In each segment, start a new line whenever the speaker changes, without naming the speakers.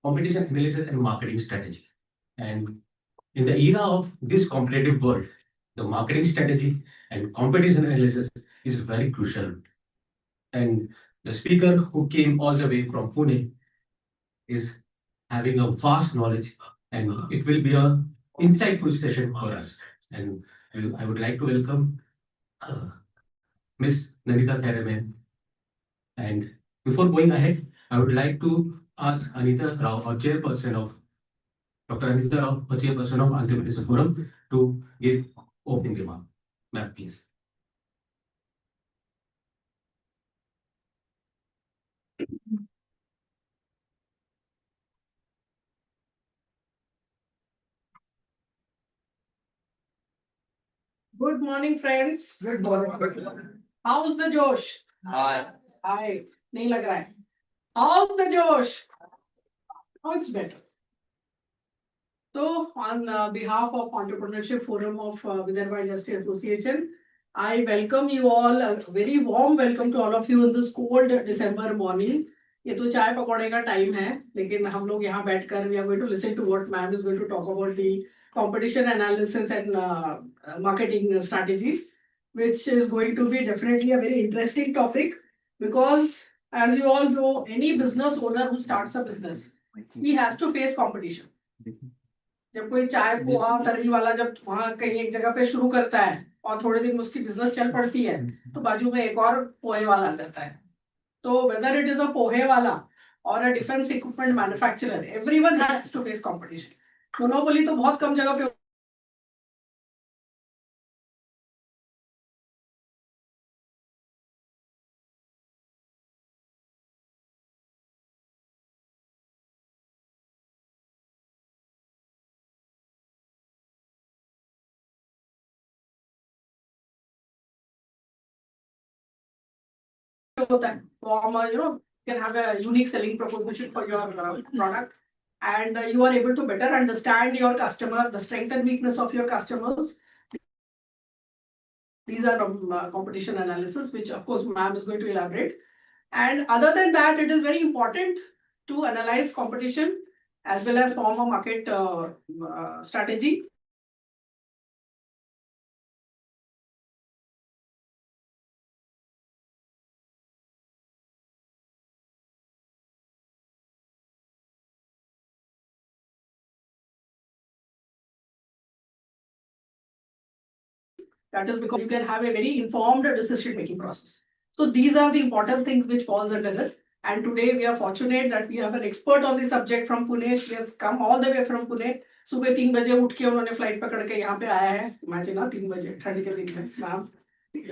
competition analysis and marketing strategy. And in the era of this competitive world, the marketing strategy and competition analysis is very crucial. And the speaker who came all the way from Pune is having a vast knowledge, and it will be a insightful session for us. And I would like to welcome Miss Nanita Theraman. And before going ahead, I would like to ask Anita Rao, our chairperson of Dr. Anita Rao, our chairperson of Entrepreneurship Forum, to give opening remark. Ma'am, please.
Good morning, friends.
Good morning.
How's the Josh?
Hi.
Hi. नहीं लग रहा है. How's the Josh? Oh, it's better. So, on behalf of Entrepreneurship Forum of Vidarbha Industry Association, I welcome you all. A very warm welcome to all of you in this cold December morning. ये तो चाय पकौड़े का time है, लेकिन हम लोग यहाँ बैठकर we are going to listen to what ma'am is going to talk about the competition analysis and marketing strategies, which is going to be definitely a very interesting topic because, as you all know, any business owner who starts a business, he has to face competition. जब कोई चाय पोहा तर्री वाला जब वहां कहीं एक जगह पे शुरू करता है और थोड़े दिन उसकी बिजनेस चल पड़ती है तो बाजू में एक और पोहे वाला आ जाता है. तो whether it is a पोहे वाला or a defense equipment manufacturer, everyone has to face competition. Monopoly तो बहुत कम जगह पे होता है. You can have a unique selling proposition for your product, and you are able to better understand your customer, the strength and weakness of your customers. These are competition analysis, which of course ma'am is going to elaborate. And other than that, it is very important to analyze competition as well as form a market strategy. That is because you can have a very informed decision-making process. So these are the important things which falls under it. And today we are fortunate that we have an expert on the subject from Pune. She has come all the way from Pune. सुबह 3 बजे उठ के उन्होंने flight पकड़ के यहाँ पे आया है. Imagine ना 3 बजे ठंड के दिन में. Ma'am,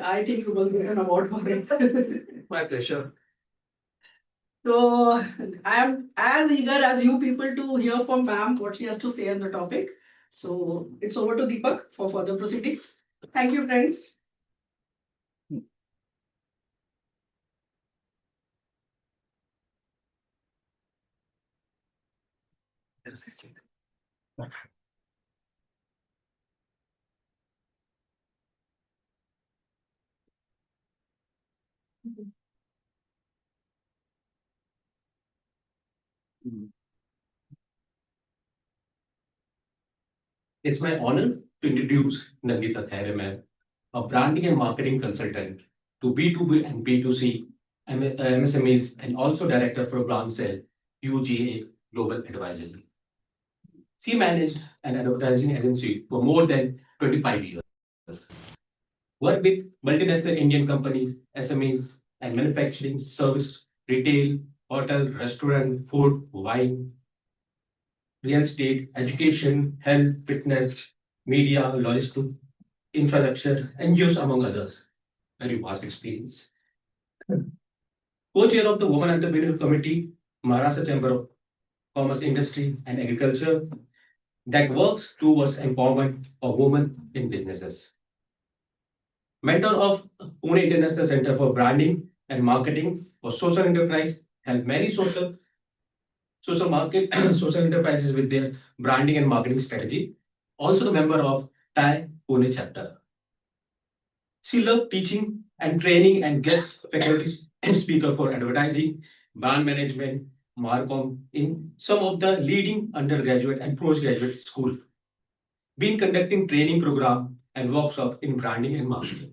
I think you must get an award for it.
My pleasure.
So I am as eager as you people to hear from ma'am what she has to say on the topic. So it's over to Deepak for further proceedings. Thank you, friends.
It's my honor to introduce Nandita Theraman, a branding and marketing consultant to B2B and B2C MSMEs, and also director for Brand Cell, UGA Global Advisory. She managed an advertising agency for more than 25 years. Worked with multinational Indian companies, SMEs, and manufacturing, service, retail, hotel, restaurant, food, wine, real estate, education, health, fitness, media, logistics, infrastructure, NGOs, among others. Very vast experience. Co-chair of the Women Entrepreneur Committee, Maharashtra Chamber of Commerce, Industry, and Agriculture, that works towards empowerment of women in businesses. Mentor of Pune International Center for Branding and Marketing for Social Enterprise, help many social social enterprises with their branding and marketing strategy. Also the member of TAI Pune chapter. She loved teaching and training and guest faculty speaker for advertising, brand management, Marcom in some of the leading undergraduate and postgraduate school, been conducting training program and workshop in branding and marketing.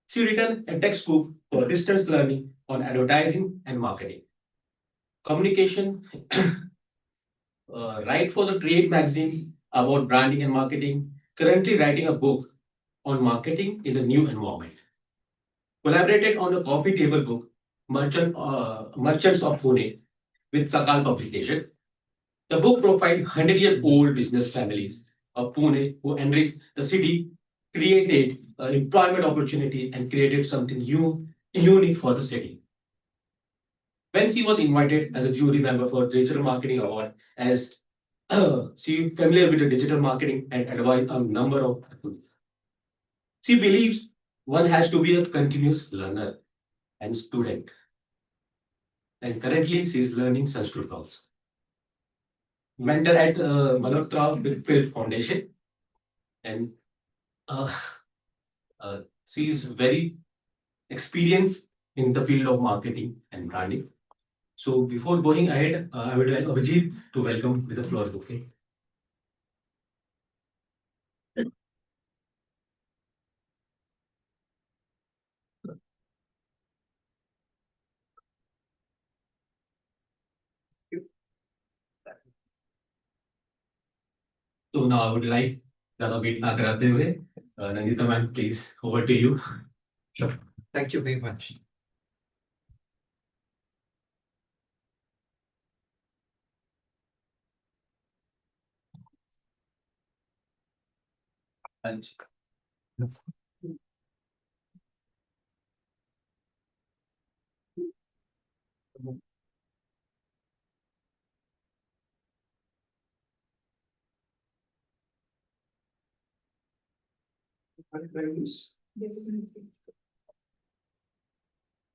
She written a textbook for distance learning on advertising and marketing. Communication, write for the trade magazine about branding and marketing, currently writing a book on marketing in the new environment. Collaborated on a coffee table book, Merchants of Pune, with Sakal Publication. The book profiled 100-year-old business families of Pune who enriched the city, created an employment opportunity, and created something new, unique for the city. When she was invited as a jury member for Digital Marketing Award, as she familiar with the digital marketing and advised a number of people. She believes one has to be a continuous learner and student. And currently, she is learning Sanskrit also. Mentor at Malhotra Whitfield Foundation, and uh, she is very experienced in the field of marketing and branding. So before going ahead, I would like Abhijit to welcome with the floor. Okay. So now I would like ज़्यादा wait ना कराते हुए Nandita ma'am please over to you.
Sure. Thank you very much.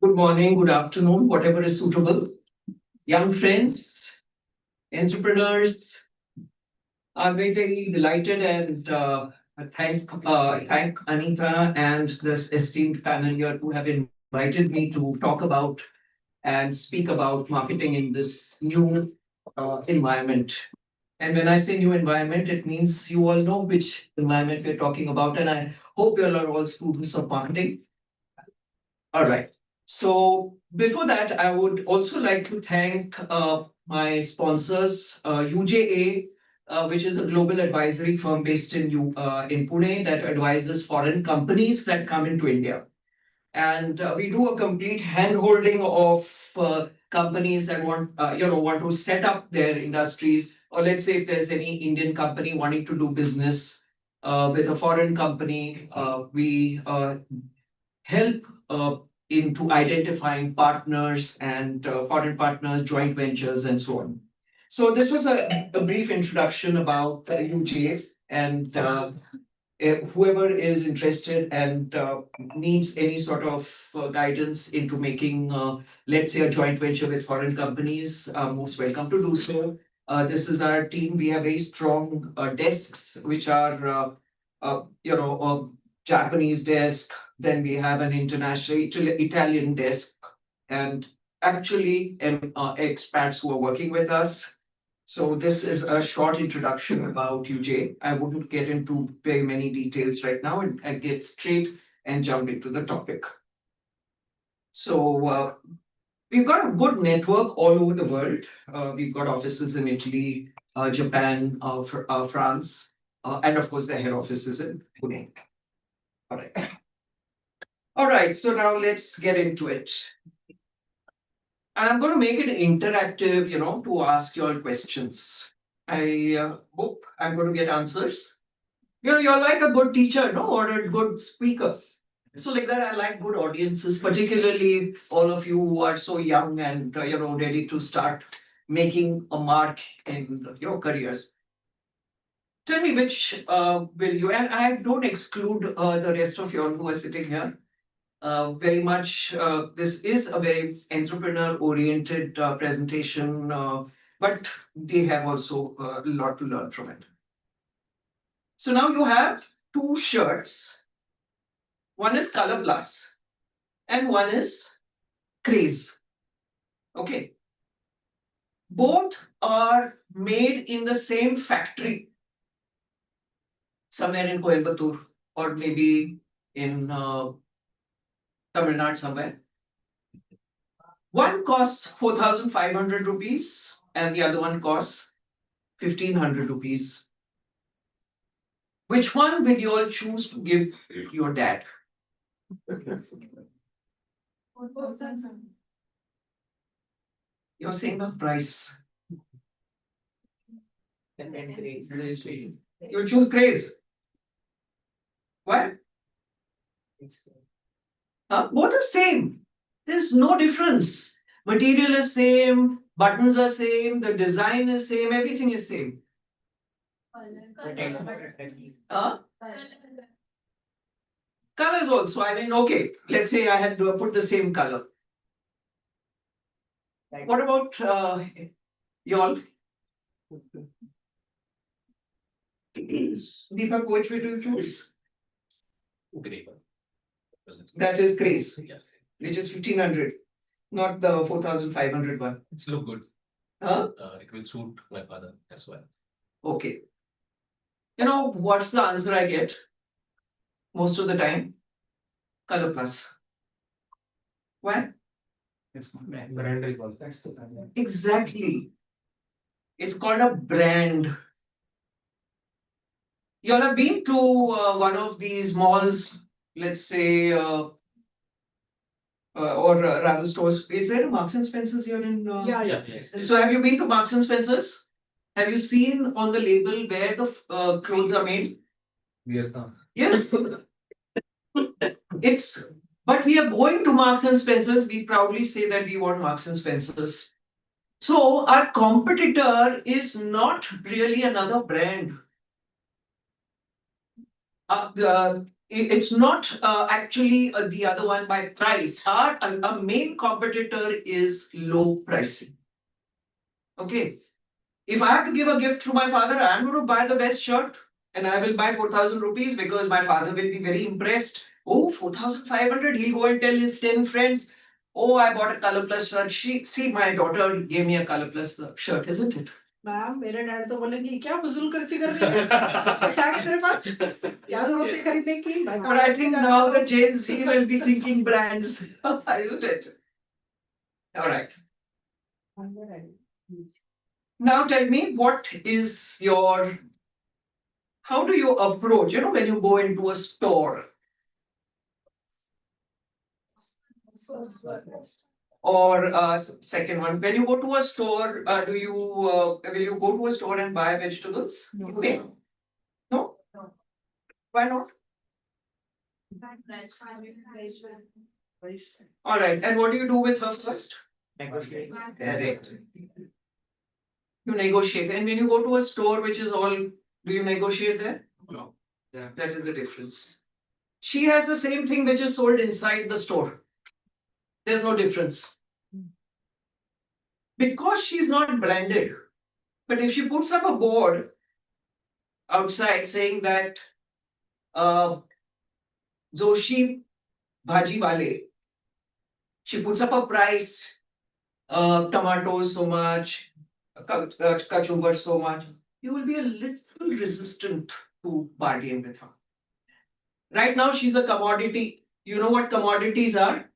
Good morning, good afternoon, whatever is suitable. Young friends, entrepreneurs, I'm very delighted and thank Anita and this esteemed panel here who have invited me to talk about and speak about marketing in this new environment. And when I say new environment, it means you all know which environment we're talking about. And I hope you all are all students of marketing. All right. So before that, I would also like to thank my sponsors, UJA, which is a global advisory firm based in Pune that advises foreign companies that come into India. And we do a complete hand-holding of companies that want to set up their industries, or let's say if there's any Indian company wanting to do business with a foreign company, we help into identifying partners and foreign partners, joint ventures, and so on. So this was a brief introduction about UGA, and whoever is interested and needs any sort of guidance into making, let's say, a joint venture with foreign companies, most welcome to do so. This is our team. We have very strong desks, which are, a Japanese desk. Then we have an international Italian desk, and actually expats who are working with us. So this is a short introduction about UJ. I wouldn't get into very many details right now and get straight and jump into the topic. So we've got a good network all over the world. We've got offices in Italy, Japan, France, and of course the head office is in Pune. All right. All right, so now let's get into it. And I'm going to make it interactive, to ask you all questions. I hope I'm going to get answers. You're like a good teacher, no, or a good speaker. So like that, I like good audiences, particularly all of you who are so young and ready to start making a mark in your careers. Tell me which will you, and I don't exclude the rest of you all who are sitting here. Very much, this is a very entrepreneur-oriented presentation, but they have also a lot to learn from it. So now you have two shirts. One is Color Plus and one is Craze. Okay. Both are made in the same factory, somewhere in Coimbatore or maybe in Tamil Nadu somewhere. One costs 4,500 rupees and the other one costs 1,500 rupees. Which one will you all choose to give your dad? You're saying the price. You choose Craze. Why? Both are same. There's no difference. Material is same, buttons are same, the design is same, everything is same. Colors also. I mean, okay, let's say I had to put the same color. What about y'all? Deepak, which way do you choose?
Grey.
That is Craze,
Yes.
which is 1,500, not the 4,500 one.
It's look good. It will suit my father as well.
Okay. You know what's the answer I get most of the time? Color Plus. Why?
It's brand recall. That's the brand.
Exactly. It's called a brand. You all have been to one of these malls, let's say, or rather stores. Is there a Marks and Spencer's here in?
Yeah,
Yeah, yes.
So have you been to Marks and Spencer's? Have you seen on the label where the clothes are made?
Vietnam.
Yes. It's, but we are going to Marks and Spencer's. We proudly say that we want Marks and Spencer's. So our competitor is not really another brand. It's not actually the other one by price. Our main competitor is low pricing. Okay. If I have to give a gift to my father, I'm going to buy the best shirt and I will buy 4,000 rupees because my father will be very impressed. Oh, 4,500. He'll go and tell his 10 friends, oh, I bought a Color Plus shirt. See, my daughter gave me a Color Plus shirt, isn't it?
Ma'am मेरे dad तो बोलेंगे क्या फजूल खर्ची कर रही है पैसा है तेरे पास क्या जरूरत है खरीदने की मैं
But I think now the Gen Z will be thinking brands, isn't it? All right. Now tell me, what is your, how do you approach, when you go into a store? Or second one, when you go to a store, will you go to a store and buy vegetables?
No.
You may. No? Why not? All right. And what do you do with her first?
Negotiate.
Correct. You negotiate. And when you go to a store which is all, do you negotiate there?
No. Yeah.
That is the difference. She has the same thing which is sold inside the store. There's no difference. Because she's not branded. But if she puts up a board outside saying that Joshi Bhaji Wale, she puts up a price, tomatoes so much, kachumbar so much, you will be a little resistant to bargain with her. Right now, she's a commodity. You know what commodities are?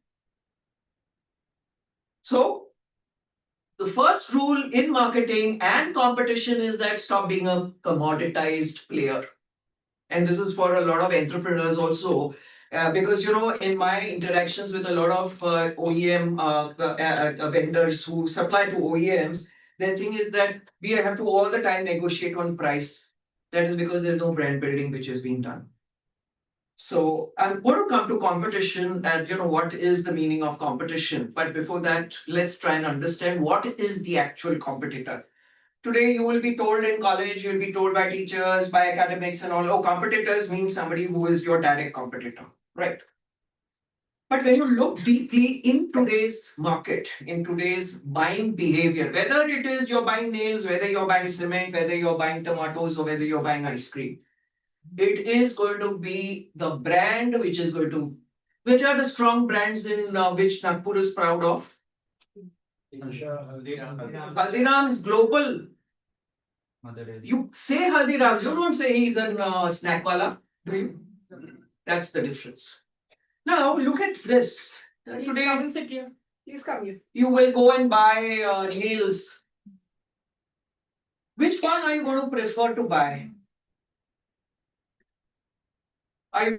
So, the first rule in marketing and competition is that stop being a commoditized player. And this is for a lot of entrepreneurs also. Because in my interactions with a lot of OEM vendors who supply to OEMs, their thing is that we have to all the time negotiate on price. That is because there's no brand building which is being done. So I'm going to come to competition and what is the meaning of competition. But before that, let's try and understand what is the actual competitor. Today, you will be told in college, you'll be told by teachers, by academics and all, oh, competitors means somebody who is your direct competitor, right? But when you look deeply in today's market, in today's buying behavior, whether it is you're buying nails, whether you're buying cement, whether you're buying tomatoes, or whether you're buying ice cream, it is going to be the brand which is going to, which are the strong brands in which Nagpur is proud of? Haldiram is global. You say Haldiram, you don't say he's a snack wala, do you? That's the difference. Now look at this. Today,
Come and sit here. Please come here.
you will go and buy nails. Which one are you going to prefer to buy? Are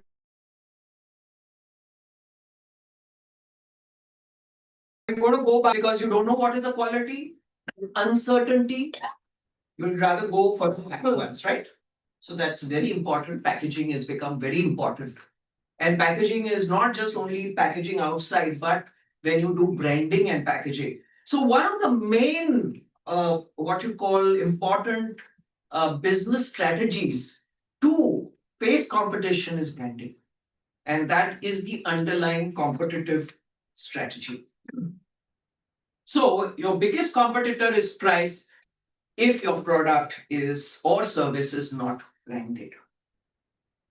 you going to go buy because you don't know what is the quality? Uncertainty. You would rather go for the black ones, right? So that's very important. Packaging has become very important. And packaging is not just only packaging outside, but when you do branding and packaging. So one of the main, what you call important business strategies to face competition is branding. And that is the underlying competitive strategy. So your biggest competitor is price if your product is or service is not branded.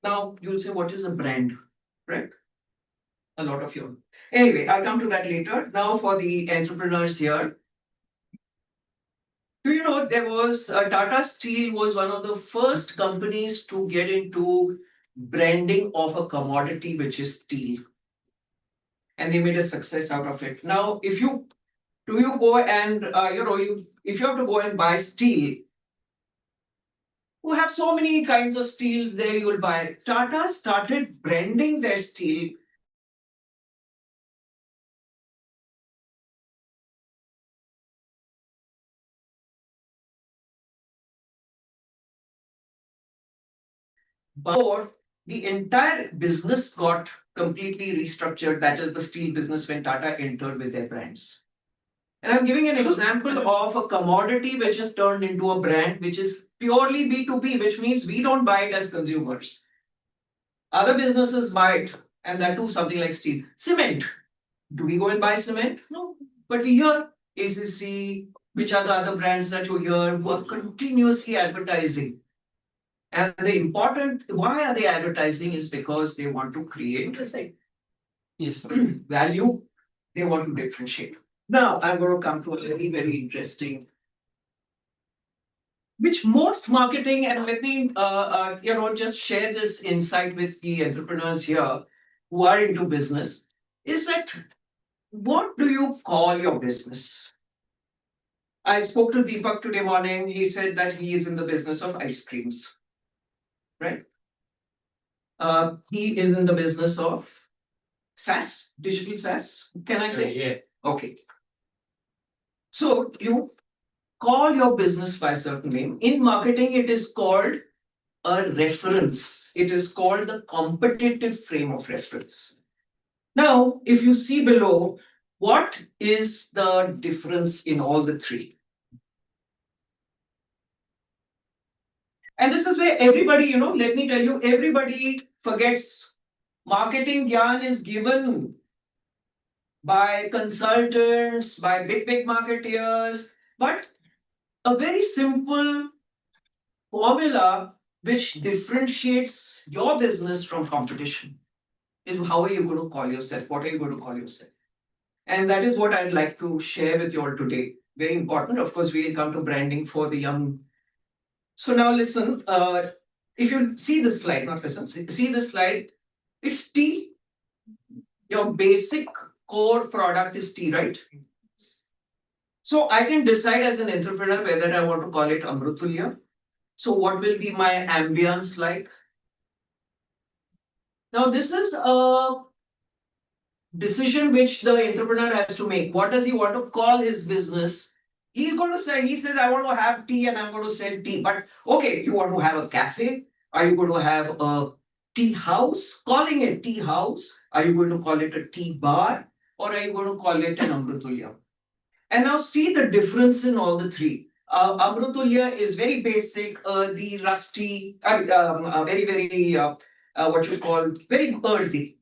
Now you'll say, what is a brand? Right? A lot of you. Anyway, I'll come to that later. Now for the entrepreneurs here. Do you know there was Tata Steel was one of the first companies to get into branding of a commodity which is steel, and they made a success out of it. Now, if you do you go and if you have to go and buy steel, who have so many kinds of steels there you will buy. Tata started branding their steel before the entire business got completely restructured. That is the steel business when Tata entered with their brands. And I'm giving an example of a commodity which is turned into a brand, which is purely B2B, which means we don't buy it as consumers. Other businesses buy it, and that too something like steel. Cement. Do we go and buy cement? No. But we hear ACC, which are the other brands that you hear who are continuously advertising. And the important, why are they advertising is because they want to create yes, value, they want to differentiate. Now I'm going to come to a very, very interesting, which most marketing, and let me just share this insight with the entrepreneurs here who are into business, is that what do you call your business? I spoke to Deepak today morning. He said that he is in the business of ice creams, right? He is in the business of SaaS, digital SaaS. Can I say?
Yeah.
Okay. So you call your business by a certain name. In marketing, it is called a reference. It is called the competitive frame of reference. Now, if you see below, what is the difference in all the three? And this is where everybody, let me tell you, everybody forgets marketing gyan is given by consultants, by big marketeers, but a very simple formula which differentiates your business from competition is how are you going to call yourself? What are you going to call yourself? And that is what I'd like to share with you all today. Very important. Of course, we'll come to branding for the young. So now listen, if you see this slide, not listen, see this slide, it's tea. Your basic core product is tea, right? So I can decide as an entrepreneur whether I want to call it Amrutulya. So what will be my ambience like? Now this is a decision which the entrepreneur has to make. What does he want to call his business? He's going to say, he says, I want to have tea and I'm going to sell tea. But okay, you want to have a cafe? Are you going to have a tea house? Calling it tea house? Are you going to call it a tea bar? Or are you going to call it an Amrutulya? And now see the difference in all the three. Amrutulya is very basic, the rusty, what you call very earthy,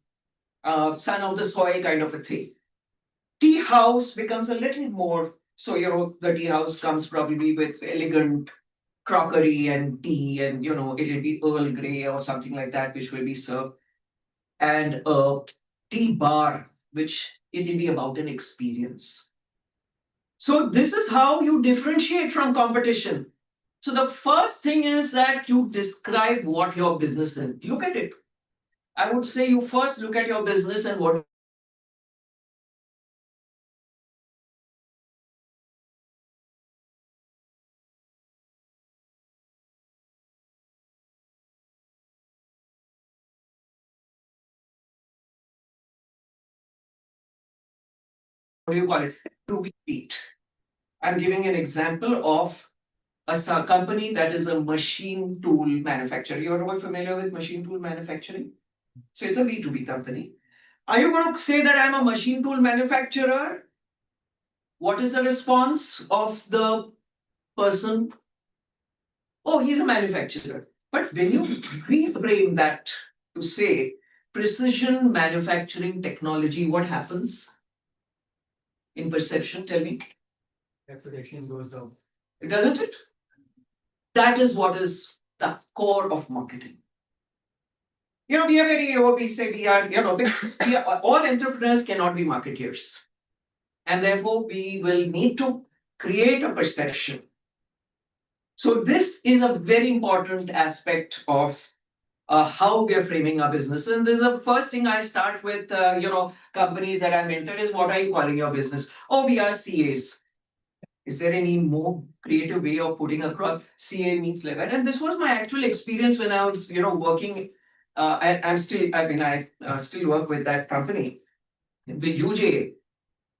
son of the soil kind of a thing. Tea house becomes a little more, so the tea house comes probably with elegant crockery and tea, and it'll be Earl Grey or something like that, which will be served. And a tea bar, which it will be about an experience. So this is how you differentiate from competition. So the first thing is that you describe what your business is. Look at it. I would say you first look at your business and what do you call it? To be beat. I'm giving an example of a company that is a machine tool manufacturer. You're all familiar with machine tool manufacturing? So it's a B2B company. Are you going to say that I'm a machine tool manufacturer? What is the response of the person? Oh, he's a manufacturer. But when you reframe that to say precision manufacturing technology, what happens in perception? Tell me.
Reputation goes up.
Doesn't it? That is what is the core of marketing. We are very, we say we are, because all entrepreneurs cannot be marketeers. And therefore, we will need to create a perception. So this is a very important aspect of how we are framing our business. And this is the first thing I start with, companies that I mentor is what are you calling your business? Oh, we are CAs. Is there any more creative way of putting across CA means like that? And this was my actual experience when I was, working. I'm still, I still work with that company, with UJ.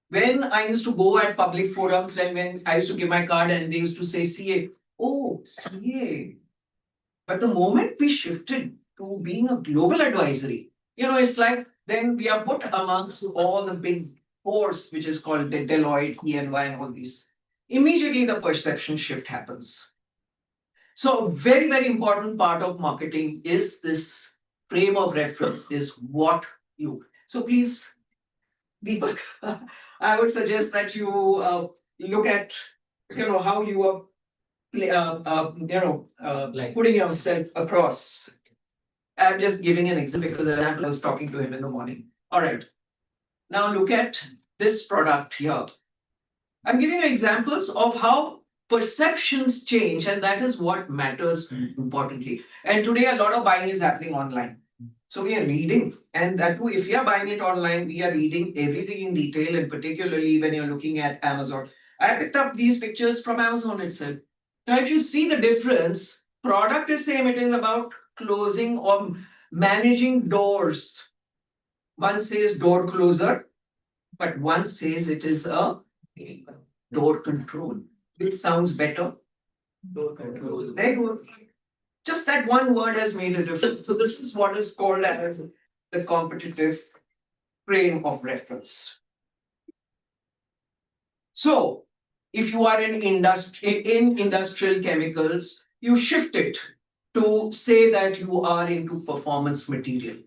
When I used to go at public forums, when I used to give my card and they used to say CA, oh, CA. But the moment we shifted to being a global advisory, it's like then we are put amongst all the big fours, which is called the Deloitte, EY, and all these. Immediately the perception shift happens. So a very, very important part of marketing is this frame of reference, is what you. So please, Deepak, I would suggest that you look at, how you are
Like
putting yourself across. I'm just giving an example because I was talking to him in the morning. All right. Now look at this product here. I'm giving you examples of how perceptions change, and that is what matters importantly. And today, a lot of buying is happening online. So we are reading, and that too, if we are buying it online, we are reading everything in detail, and particularly when you're looking at Amazon. I picked up these pictures from Amazon itself. Now, if you see the difference, product is same. It is about closing or managing doors. One says door closer, but one says it is a door control. Which sounds better?
door control.
There you go. Just that one word has made a difference. So this is what is called as the competitive frame of reference. So if you are in industrial chemicals, you shift it to say that you are into performance material.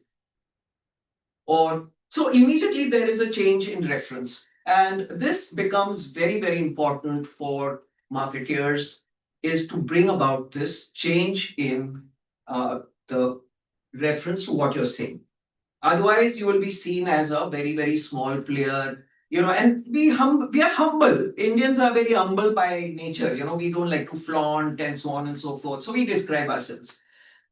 Or so immediately there is a change in reference. And this becomes very, very important for marketeers is to bring about this change in the reference to what you're saying. Otherwise, you will be seen as a very, very small player, and we are humble. Indians are very humble by nature, we don't like to flaunt and so on and so forth. So we describe ourselves.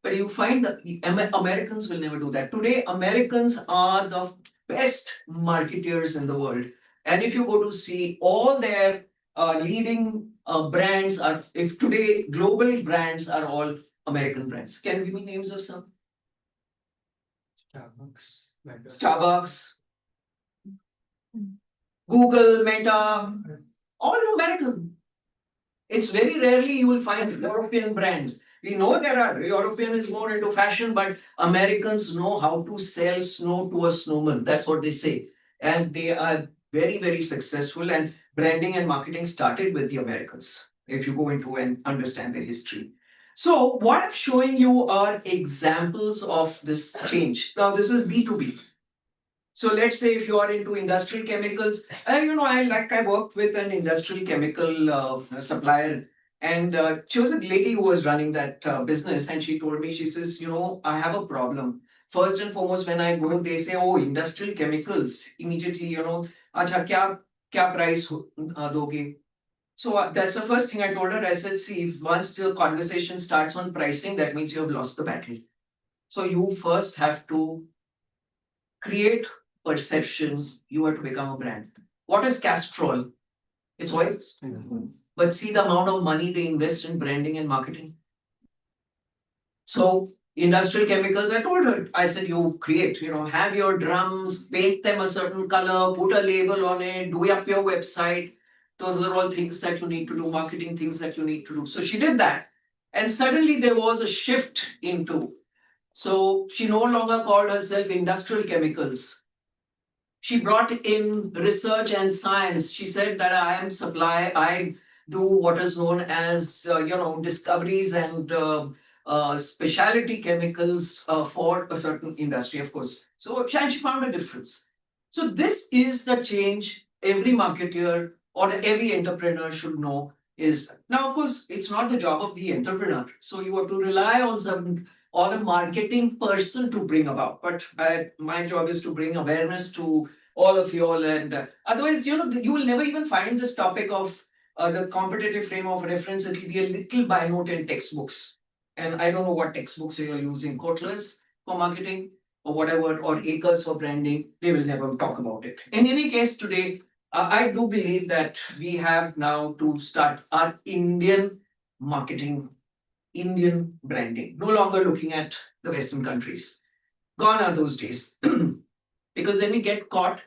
But you find that Americans will never do that. Today, Americans are the best marketeers in the world. And if you go to see all their leading brands are, if today global brands are all American brands. Can you give me names of some?
Starbucks.
Starbucks, Google, Meta, all American. It's very rarely you will find European brands. We know there are European is more into fashion, but Americans know how to sell snow to a snowman. That's what they say. And they are very, very successful. And branding and marketing started with the Americans, if you go into and understand the history. So what I'm showing you are examples of this change. Now, this is B2B. So let's say if you are into industrial chemicals, I worked with an industrial chemical supplier, and she was a lady who was running that business, and she told me, she says, I have a problem. First and foremost, when I go, they say, oh, industrial chemicals. Immediately, acha kya क्या price दोगे? So that's the first thing I told her. I said, see, if once the conversation starts on pricing, that means you have lost the battle. So you first have to create perception. You have to become a brand. What is Castrol? It's oil. But see the amount of money they invest in branding and marketing. So industrial chemicals, I told her, I said, you create, have your drums, paint them a certain color, put a label on it, do up your website. Those are all things that you need to do, marketing things that you need to do. So she did that. And suddenly there was a shift into. So she no longer called herself industrial chemicals. She brought in research and science. She said that I do what is known as, discoveries and specialty chemicals for a certain industry, of course. So she found a difference. So this is the change every marketer or every entrepreneur should know is. Now, of course, it's not the job of the entrepreneur. So you have to rely on some or a marketing person to bring about. But my job is to bring awareness to all of you all. And otherwise, you will never even find this topic of the competitive frame of reference. It will be a little by note in textbooks. And I don't know what textbooks you are using, Kotlers for marketing or whatever, or Acres for branding. They will never talk about it. In any case, today, I do believe that we have now to start our Indian marketing, Indian branding, no longer looking at the Western countries. Gone are those days. Because when we get caught,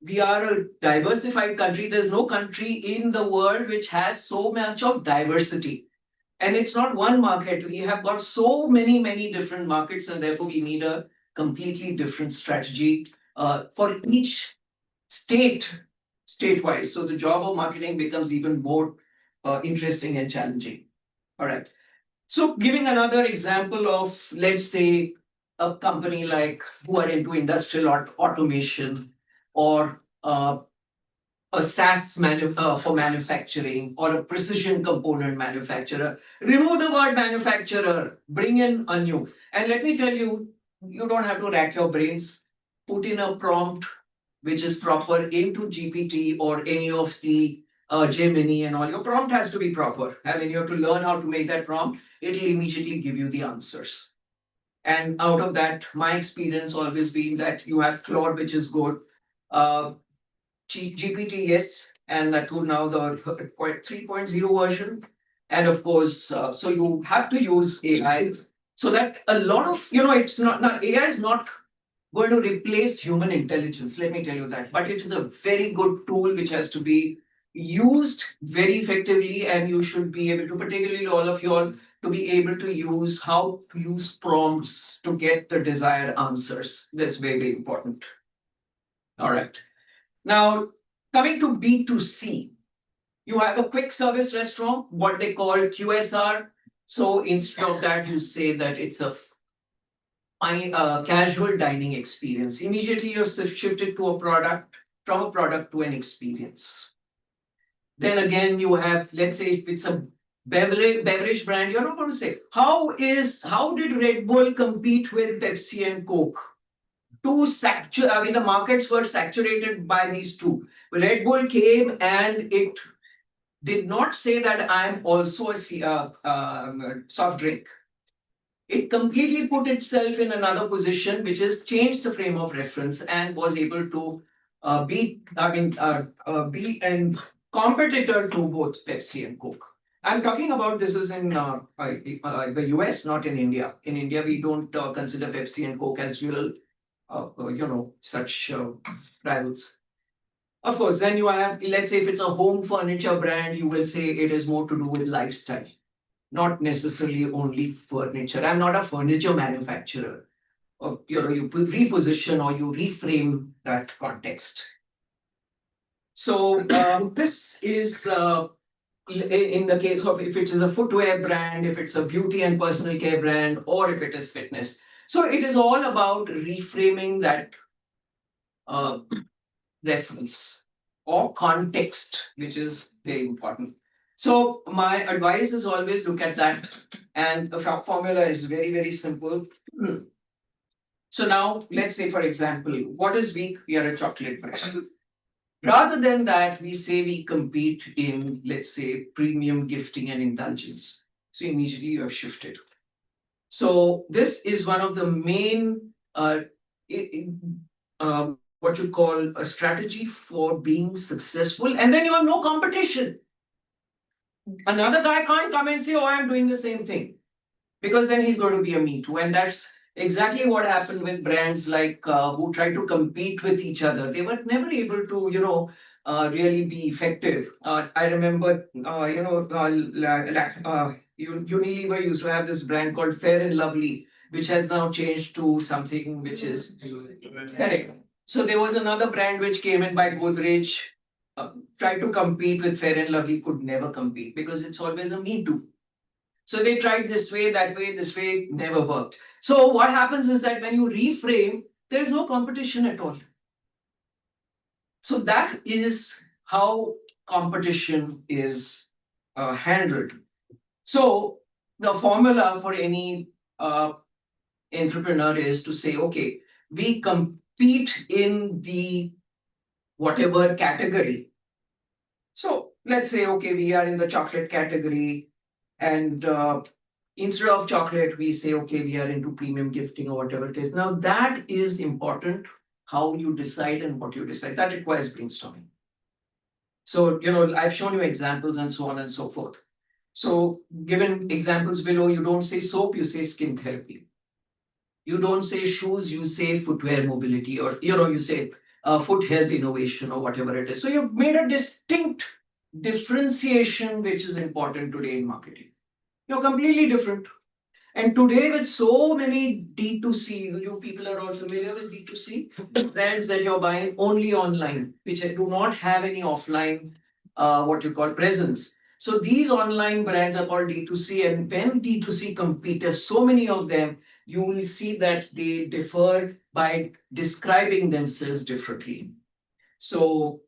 we are a diversified country. There's no country in the world which has so much of diversity. And it's not one market. We have got so many, many different markets, and therefore we need a completely different strategy for each statewise. So the job of marketing becomes even more interesting and challenging. All right. So giving another example of, let's say, a company like who are into industrial automation or a SaaS for manufacturing or a precision component manufacturer. Remove the word manufacturer, bring in a new. And let me tell you, you don't have to rack your brains. Put in a prompt which is proper into GPT or any of the Gemini and all. Your prompt has to be proper. I mean, you have to learn how to make that prompt. It'll immediately give you the answers. And out of that, my experience always been that you have Claude, which is good. GPT, yes, and that too now the 3.0 version. And of course, so you have to use AI so that a lot of, it's not AI is not going to replace human intelligence. Let me tell you that. But it is a very good tool which has to be used very effectively, and you should be able to, particularly all of you all, to be able to use how to use prompts to get the desired answers. That's very, very important. All right. Now, coming to B2C, you have a quick service restaurant, what they call QSR. So instead of that, you say that it's a casual dining experience. Immediately, you're shifted to a product, from a product to an experience. Then again, you have, let's say, if it's a beverage brand, you're not going to say, how did Red Bull compete with Pepsi and Coke? The markets were saturated by these two. Red Bull came and it did not say that I'm also a soft drink. It completely put itself in another position, which has changed the frame of reference and was able to be a competitor to both Pepsi and Coke. I'm talking about this is in the US, not in India. In India, we don't consider Pepsi and Coke as real such rivals. Of course, then you have, let's say if it's a home furniture brand, you will say it is more to do with lifestyle, not necessarily only furniture. I'm not a furniture manufacturer. Or, you reposition or you reframe that context. So this is in the case of if it is a footwear brand, if it's a beauty and personal care brand, or if it is fitness. So it is all about reframing that reference or context, which is very important. So my advice is always look at that, and the formula is very, very simple. So now let's say, for example, what is weak? We are a chocolate brand. Rather than that, we say we compete in, let's say, premium gifting and indulgence. So immediately you have shifted. So this is one of the main, what you call a strategy for being successful. And then you have no competition. Another guy can't come and say, oh, I'm doing the same thing, because then he's going to be a me too. And that's exactly what happened with brands like who try to compete with each other. They were never able to, really be effective. I remember, Unilever used to have this brand called Fair and Lovely, which has now changed to something which is correct. So there was another brand which came in by Godrej, tried to compete with Fair and Lovely, could never compete because it's always a me too. So they tried this way, that way, this way, never worked. So what happens is that when you reframe, there's no competition at all. So that is how competition is handled. So the formula for any entrepreneur is to say, okay, we compete in the whatever category. So let's say, okay, we are in the chocolate category, and instead of chocolate, we say, okay, we are into premium gifting or whatever it is. Now, that is important, how you decide and what you decide. That requires brainstorming. So, I've shown you examples and so on and so forth. So, given examples below, you don't say soap, you say skin therapy. You don't say shoes, you say footwear mobility, or, you say foot health innovation or whatever it is. So, you've made a distinct differentiation, which is important today in marketing. You're completely different. And today, with so many D2C, you people are all familiar with D2C, brands that you're buying only online, which do not have any offline, what you call presence. So these online brands are called D2C, and when D2C compete, there's so many of them, you will see that they differ by describing themselves differently. So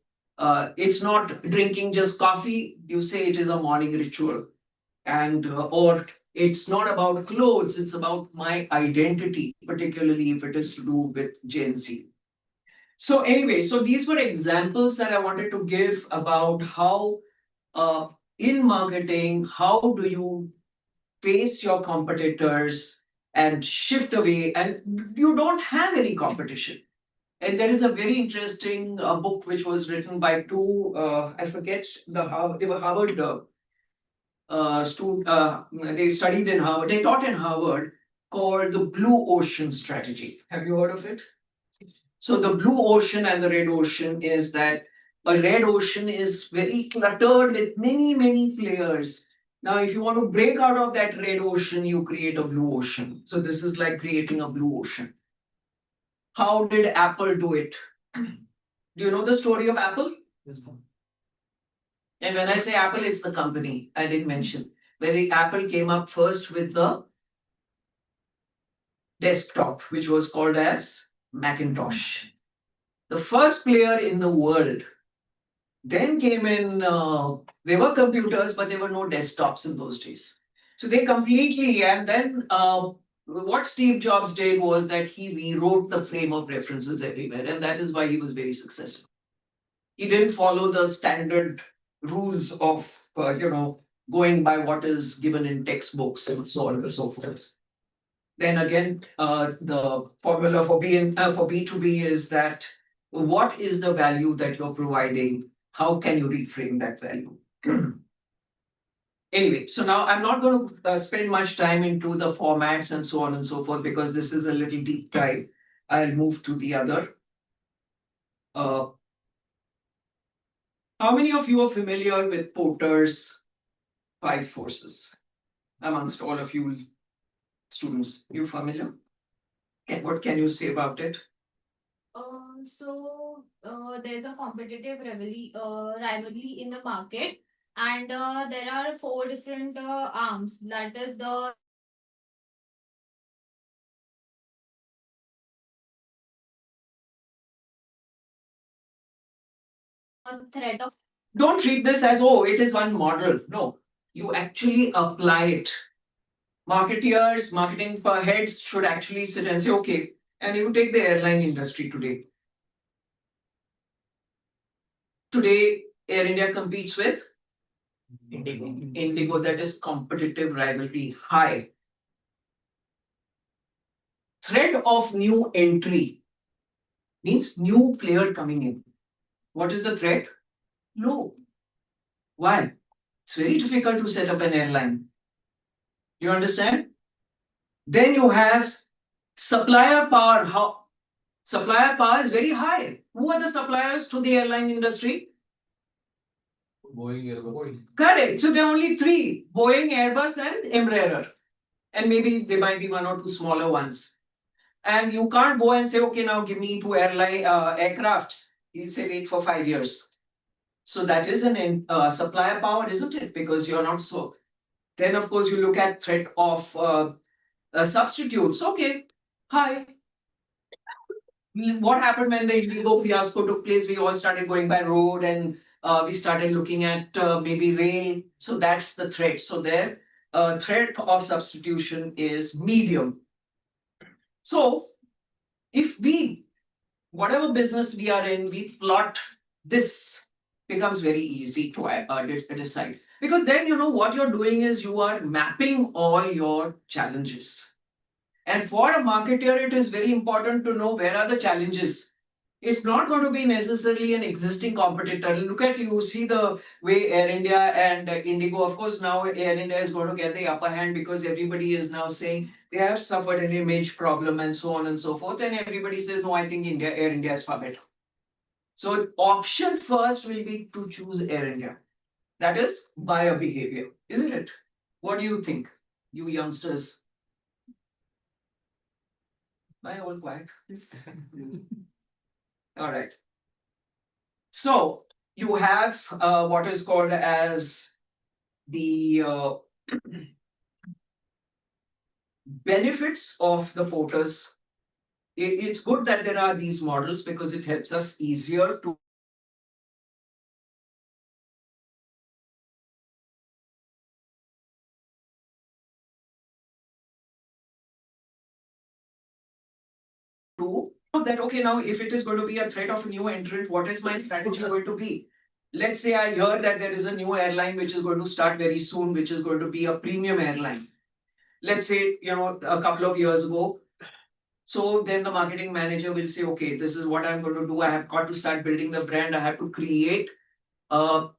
it's not drinking just coffee, you say it is a morning ritual. And or it's not about clothes, it's about my identity, particularly if it is to do with Gen Z. So anyway, so these were examples that I wanted to give about how in marketing, how do you face your competitors and shift away, and you don't have any competition. And there is a very interesting book which was written by two, I forget they were Harvard they studied in Harvard, they taught in Harvard, called the Blue Ocean Strategy. Have you heard of it? So the blue ocean and the red ocean is that a red ocean is very cluttered with many, many players. Now, if you want to break out of that red ocean, you create a blue ocean. So this is like creating a blue ocean. How did Apple do it? Do you know the story of Apple? Yes. And when I say Apple, it's the company I didn't mention. Where Apple came up first with the desktop, which was called as Macintosh. The first player in the world then came in, there were computers, but there were no desktops in those days. So they completely, and then what Steve Jobs did was that he rewrote the frame of references everywhere, and that is why he was very successful. He didn't follow the standard rules of, going by what is given in textbooks and so on and so forth. Then again, the formula for B2B is that what is the value that you're providing? How can you reframe that value? Anyway, so now I'm not going to spend much time into the formats and so on and so forth, because this is a little deep dive. I'll move to the other. How many of you are familiar with Porter's 5 forces? Amongst all of you students, you familiar? What can you say about it?
There's a competitive rivalry in the market, and there are 4 different arms. That is the threat of.
Don't treat this as, oh, it is one model. No, you actually apply it. Marketeers, marketing heads should actually sit and say, okay, and you take the airline industry today. today Air India competes with
Indigo.
Indigo, that is competitive rivalry high. Threat of new entry means new player coming in. What is the threat? Low. Why? It's very difficult to set up an airline. You understand? Then you have supplier power. How? Supplier power is very high. Who are the suppliers to the airline industry?
Boeing, Airbus.
Correct. So there are only three: Boeing, Airbus, and Embraer. And maybe there might be one or two smaller ones. And you can't go and say, okay, now give me two airline aircrafts. He'll say, wait for 5 years. So that is an supplier power, isn't it? Because you're not so. Then, of course, you look at threat of substitutes. Okay, hi. What happened when the Indigo fiasco took place? We all started going by road and we started looking at maybe rail. So that's the threat. So their threat of substitution is medium. So if we, whatever business we are in, we plot this, becomes very easy to decide. Because then you know what you're doing is you are mapping all your challenges. And for a marketer, it is very important to know where are the challenges. It's not going to be necessarily an existing competitor. Look at you, see the way Air India and Indigo, of course, now Air India is going to get the upper hand because everybody is now saying they have suffered an image problem and so on and so forth. And everybody says, no, I think Air India is far better. So option first will be to choose Air India. That is buyer behavior, isn't it? What do you think, you youngsters? Why all quiet? All right. So you have what is called as the benefits of the porters. It's good that there are these models because it helps us easier to that, okay, now if it is going to be a threat of a new entrant, what is my strategy going to be? Let's say I hear that there is a new airline which is going to start very soon, which is going to be a premium airline. Let's say, you know, a couple of years ago. So then the marketing manager will say, okay, this is what I'm going to do. I have got to start building the brand. I have to create a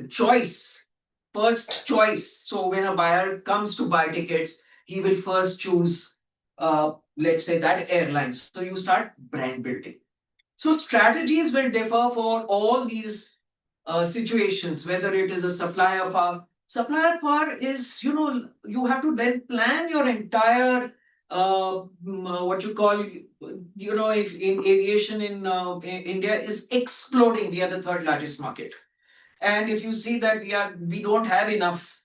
choice, first choice. So when a buyer comes to buy tickets, he will first choose, let's say, that airline. So you start brand building. So strategies will differ for all these situations, whether it is a supplier power. Supplier power is, you know, you have to then plan your entire what you call, you know, if in aviation in India is exploding, we are the third largest market. And if you see that we don't have enough.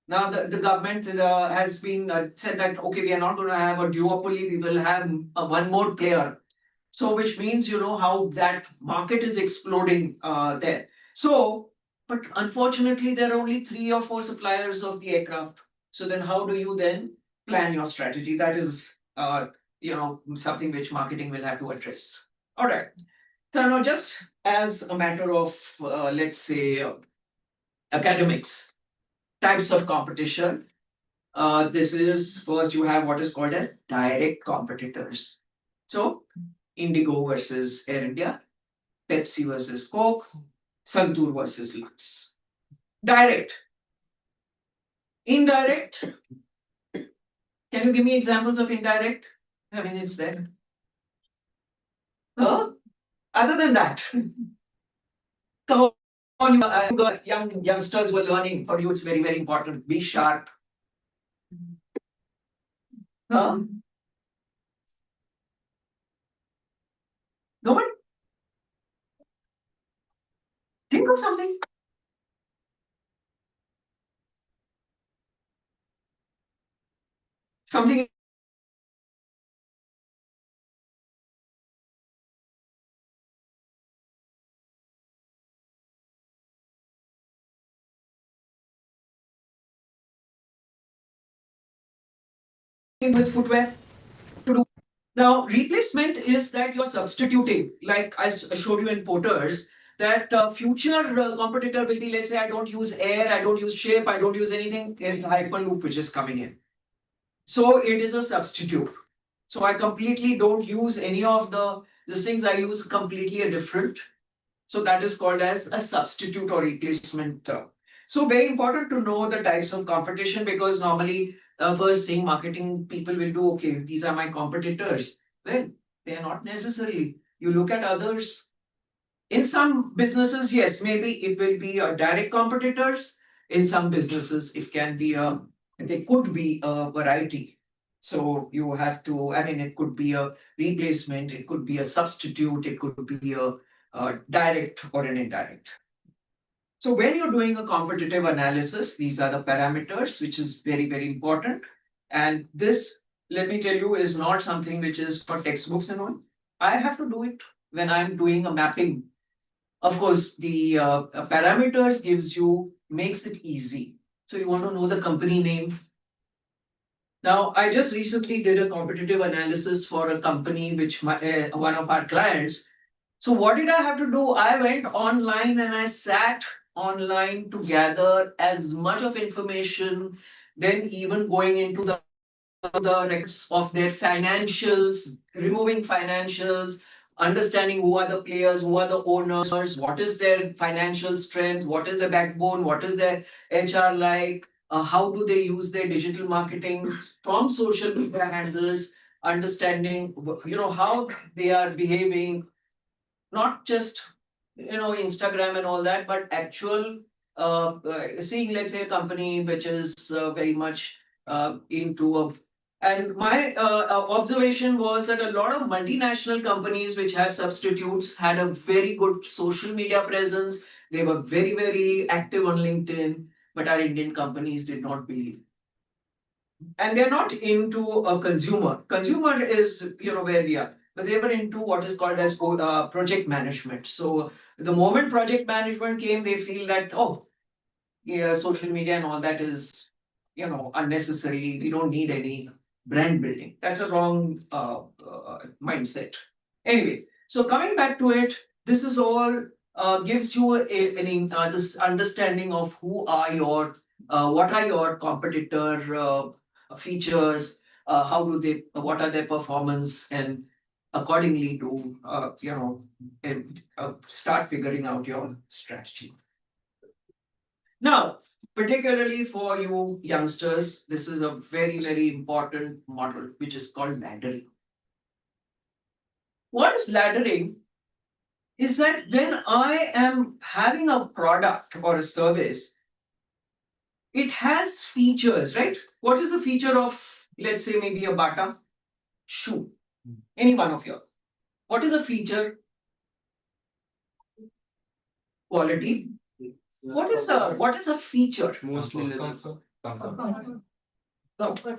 Now the government has been said that, okay, we are not going to have a duopoly, we will have one more player. So which means, you know, how that market is exploding there. So, but unfortunately, there are only 3 or 4 suppliers of the aircraft. So then how do you then plan your strategy? That is, you know, something which marketing will have to address. All right. So now just as a matter of, let's say, academics, types of competition. This is first you have what is called as direct competitors. So Indigo versus Air India, Pepsi versus Coke, Santur versus Lux. Direct. Indirect. Can you give me examples of indirect? I mean, it's there. Huh? Other than that, come on, youngsters were learning. For you, it's very, very important. Be sharp. Huh? Nobody? Think of something. Something with footwear to do. Now, replacement is that you're substituting, like I showed you in porters, that future competitor will be, let's say, I don't use air, I don't use ship, I don't use anything, is the Hyperloop which is coming in. So it is a substitute. So I completely don't use any of these things. I use completely a different. So that is called as a substitute or replacement term. So very important to know the types of competition, because normally first thing marketing people will do, okay, these are my competitors. Well, they are not necessarily. You look at others. In some businesses, yes, maybe it will be a direct competitors. In some businesses, it can be there could be a variety. So you have to, I mean, it could be a replacement, it could be a substitute, it could be a direct or an indirect. So when you're doing a competitive analysis, these are the parameters, which is very, very important. And this, let me tell you, is not something which is for textbooks and all. I have to do it when I'm doing a mapping. Of course, the parameters makes it easy. So you want to know the company name. Now, I just recently did a competitive analysis for a company which one of our clients. So what did I have to do? I went online and I sat online to gather as much of information, then even going into the records of their financials, removing financials, understanding who are the players, who are the owners, what is their financial strength, what is the backbone, what is their HR like, how do they use their digital marketing from social media handles, understanding how they are behaving, not just Instagram and all that, but actual seeing, let's say, a company which is very much into a. And my observation was that a lot of multinational companies which have substitutes had a very good social media presence. They were very, very active on LinkedIn, but our Indian companies did not believe. And they're not into a consumer. Consumer is, where we are, but they were into what is called as project management. So the moment project management came, they feel that, oh, yeah, social media and all that is, unnecessary. We don't need any brand building. That's a wrong mindset. Anyway, so coming back to it, this is all gives you this understanding of what are your competitor features, what are their performance, and accordingly to start figuring out your strategy. Now, particularly for you youngsters, this is a very, very important model, which is called laddering. What is laddering? Is that when I am having a product or a service, it has features, right? What is the feature of, let's say, maybe a Bata shoe? Any one of you. What is a feature? Quality. What is a feature?
Mostly leather.
So,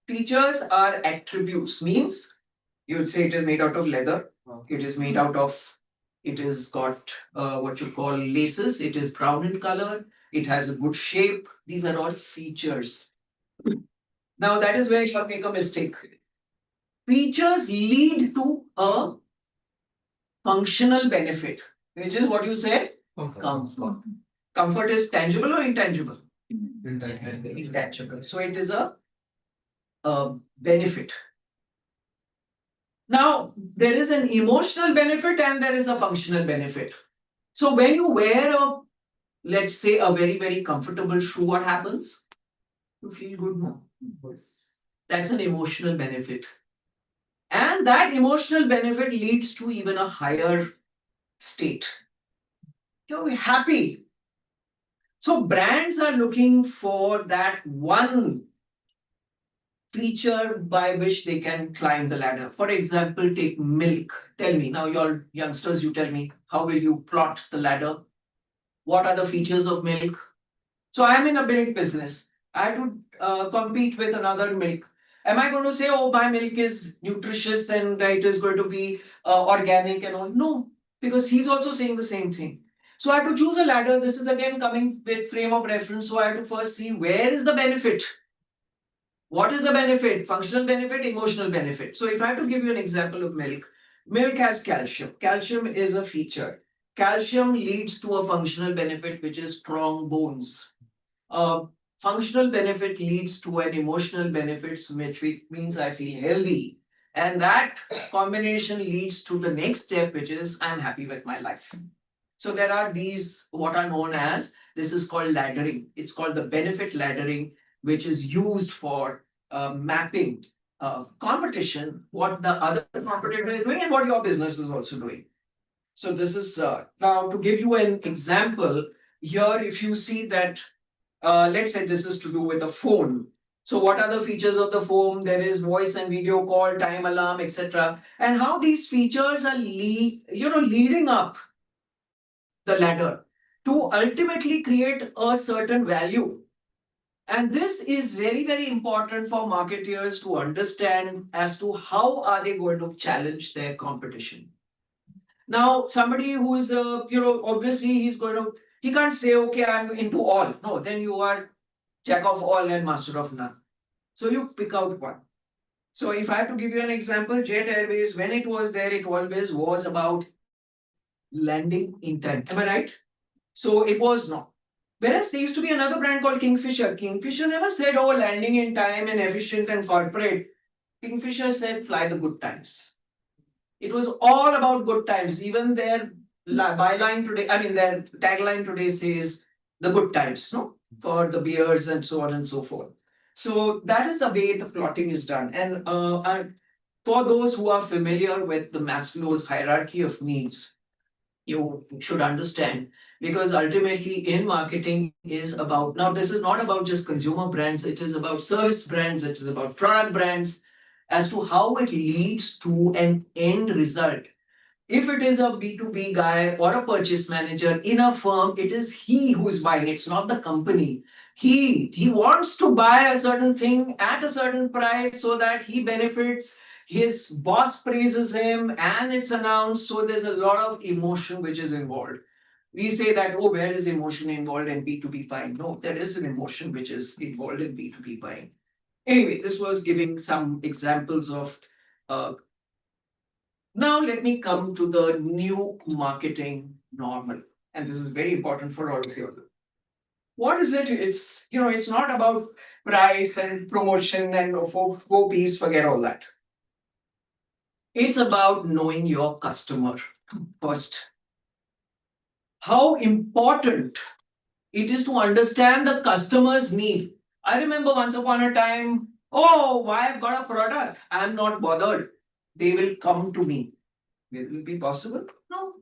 features are attributes, means you would say it is made out of leather. It is made out of, it has got what you call laces. It is brown in color. It has a good shape. These are all features. Now that is where you make a mistake. Features lead to a functional benefit, which is what you said, comfort. Comfort is tangible or intangible? Intangible. So it is a benefit. Now, there is an emotional benefit and there is a functional benefit. So when you wear let's say, a very, very comfortable shoe, what happens? You feel good now. That's an emotional benefit. And that emotional benefit leads to even a higher state. You're happy. So brands are looking for that one feature by which they can climb the ladder. For example, take milk. Tell me, now your youngsters, you tell me, how will you plot the ladder? What are the features of milk? So I am in a milk business. I have to compete with another milk. Am I going to say, oh, my milk is nutritious and it is going to be organic and all? No, because he's also saying the same thing. So I have to choose a ladder. This is again coming with frame of reference. So I have to first see where is the benefit. What is the benefit? Functional benefit, emotional benefit. So if I have to give you an example of milk, milk has calcium. Calcium is a feature. calcium leads to a functional benefit, which is strong bones. Uh, Functional benefit leads to an emotional benefits, which means I feel healthy. And that combination leads to the next step, which is I'm happy with my life. So there are these what are known as, this is called laddering. It's called the benefit laddering, which is used for mapping competition, what the other competitor is doing and what your business is also doing. So this is now to give you an example here. If you see that, let's say this is to do with a phone. So what are the features of the phone? There is voice and video call, time alarm, etc. And how these features are leading up the ladder to ultimately create a certain value. And this is very, very important for marketeers to understand as to how are they going to challenge their competition. Now, somebody who is, obviously he can't say, okay, I'm into all. No, then you are jack of all and master of none. So you pick out one. So if I have to give you an example, Jet Airways, when it was there, it always was about landing in time. Am I right? So it was not. Whereas there used to be another brand called Kingfisher. Kingfisher never said, oh, landing in time and efficient and corporate. Kingfisher said, fly the good times. It was all about good times. Even their byline today, I mean, their tagline today says the good times, no? For the beers and so on and so forth. So that is the way the plotting is done. And for those who are familiar with the Maslow's hierarchy of needs, you should understand, because ultimately in marketing is about, now this is not about just consumer brands, it is about service brands, it is about product brands, as to how it leads to an end result. If it is a B2B guy or a purchase manager in a firm, it is he who is buying, it's not the company. He wants to buy a certain thing at a certain price so that he benefits, his boss praises him, and it's announced. So there's a lot of emotion which is involved. We say that, oh, where is emotion involved in B2B buying? No, there is an emotion which is involved in B2B buying. Anyway, this was giving some examples of. Now let me come to the new marketing normal, and this is very important for all of you. What is it? It's not about price and promotion and four P's, forget all that. It's about knowing your customer first. How important it is to understand the customer's need. I remember once upon a time, oh, why I've got a product, I'm not bothered. They will come to me. Will it be possible? No.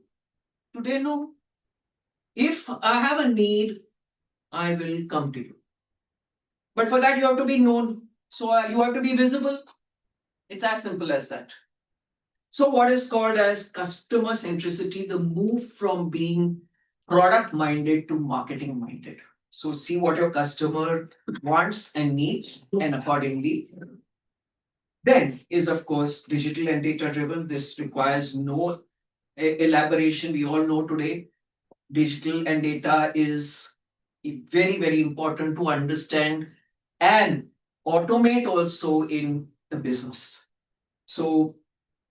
Today, no. If I have a need, I will come to you. But for that, you have to be known. So you have to be visible. It's as simple as that. So what is called as customer centricity, the move from being product minded to marketing minded. So see what your customer wants and needs, and accordingly. Then is, of course, digital and data driven. This requires no elaboration. We all know today digital and data is very, very important to understand and automate also in the business. So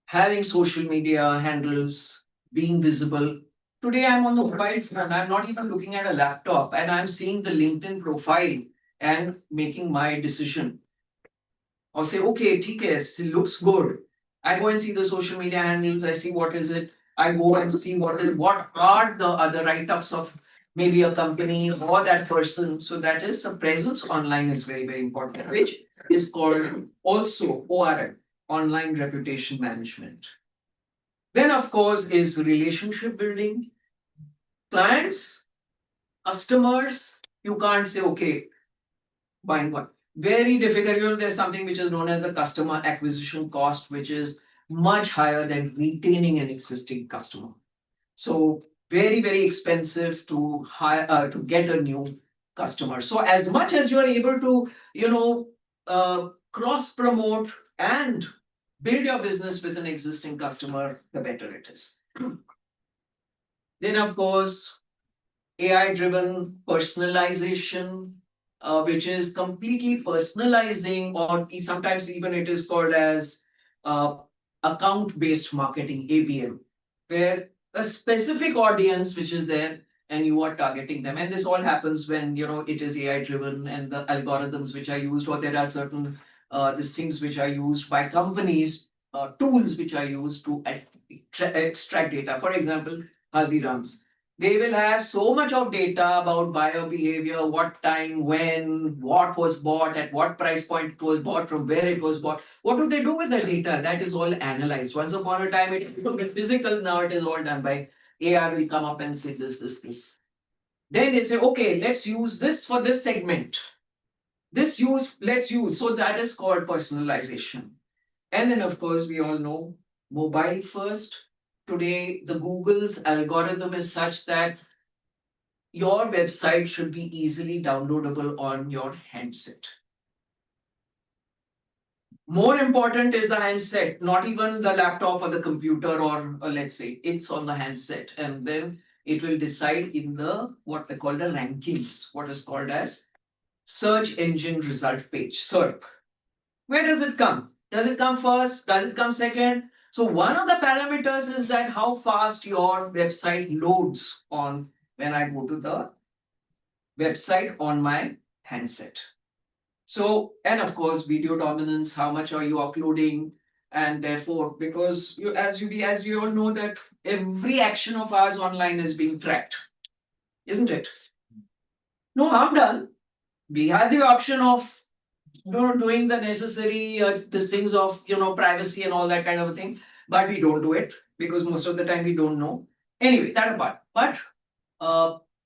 having social media handles, being visible. Today I'm on the mobile phone, I'm not even looking at a laptop, and I'm seeing the LinkedIn profile and making my decision. Or say, okay, TKS, it looks good. I go and see the social media handles, I see what is it. I go and see what are the other write-ups of maybe a company or that person. So that is a presence online is very, very important, which is called also ORM, online reputation management. Then, of course, is relationship building. Clients, customers, you can't say, okay, buying one. Very difficult. There's something which is known as a customer acquisition cost, which is much higher than retaining an existing customer. So very, very expensive to hire to get a new customer. So as much as you are able to, cross promote and build your business with an existing customer, the better it is. Then, of course, AI driven personalization, which is completely personalizing, or sometimes even it is called as account based marketing, ABM, where a specific audience which is there and you are targeting them. And this all happens when it is AI driven and the algorithms which are used, or there are certain these things which are used by companies, tools which are used to extract data. For example, Haldiram's. They will have so much of data about buyer behavior, what time, when, what was bought, at what price point it was bought, from where it was bought. What do they do with the data? That is all analyzed. Once upon a time, it was physical. Now it is all done by AI. Will come up and say this. Then they say, okay, let's use this for this segment. Let's use. So that is called personalization. And then, of course, we all know mobile first. Today, the Google's algorithm is such that your website should be easily downloadable on your handset. More important is the handset, not even the laptop or the computer, or let's say it's on the handset. And then it will decide in the what they call the rankings, what is called as search engine result page, SERP. Where does it come? Does it come first? Does it come second? So one of the parameters is that how fast your website loads on when I go to the website on my handset. So, and of course, video dominance, how much are you uploading? And therefore, because as you all know that every action of ours online is being tracked, isn't it? No harm done. We have the option of doing the necessary these things of privacy and all that kind of a thing, but we don't do it because most of the time we don't know. Anyway, that apart, but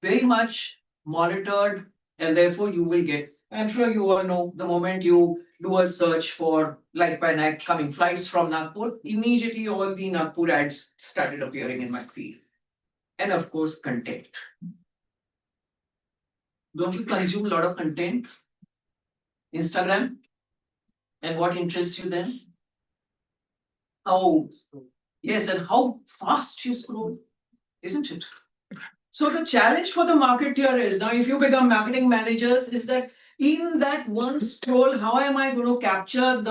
very much monitored, and therefore you will get. I'm sure you all know the moment you do a search for like by night coming flights from Nagpur, immediately all the Nagpur ads started appearing in my feed, and of course content. Don't you consume a lot of content? Instagram? And what interests you then? How, yes, and how fast you scroll, isn't it? So the challenge for the marketeer is now if you become marketing managers is that in that one scroll, how am I going to capture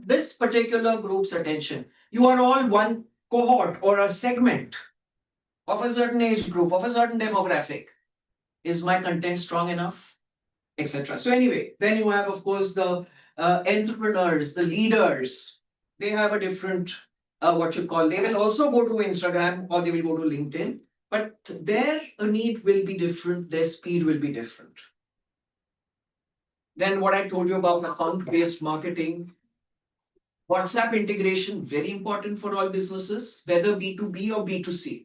this particular group's attention? You are all one cohort or a segment of a certain age group, of a certain demographic. Is my content strong enough? Etc. So anyway, then you have, of course, the entrepreneurs, the leaders. They have a different what you call. They will also go to Instagram or they will go to LinkedIn, but their need will be different. Their speed will be different. Then what I told you about account-based marketing, WhatsApp integration, very important for all businesses, whether B2B or B2C.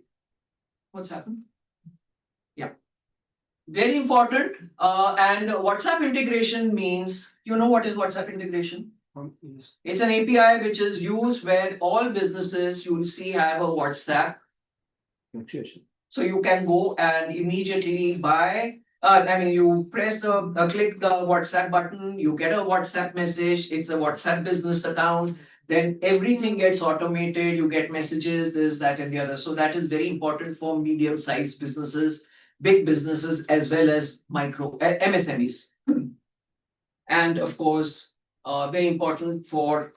What's happened? Yeah. Very important. And WhatsApp integration means, you know what is WhatsApp integration? It's an API which is used where all businesses you will see have a WhatsApp. So you can go and immediately buy. You press click the WhatsApp button, you get a WhatsApp message. It's a WhatsApp business account. Then everything gets automated. You get messages, this, that, and the other. So that is very important for medium-sized businesses, big businesses, as well as micro MSMEs. And of course, very important for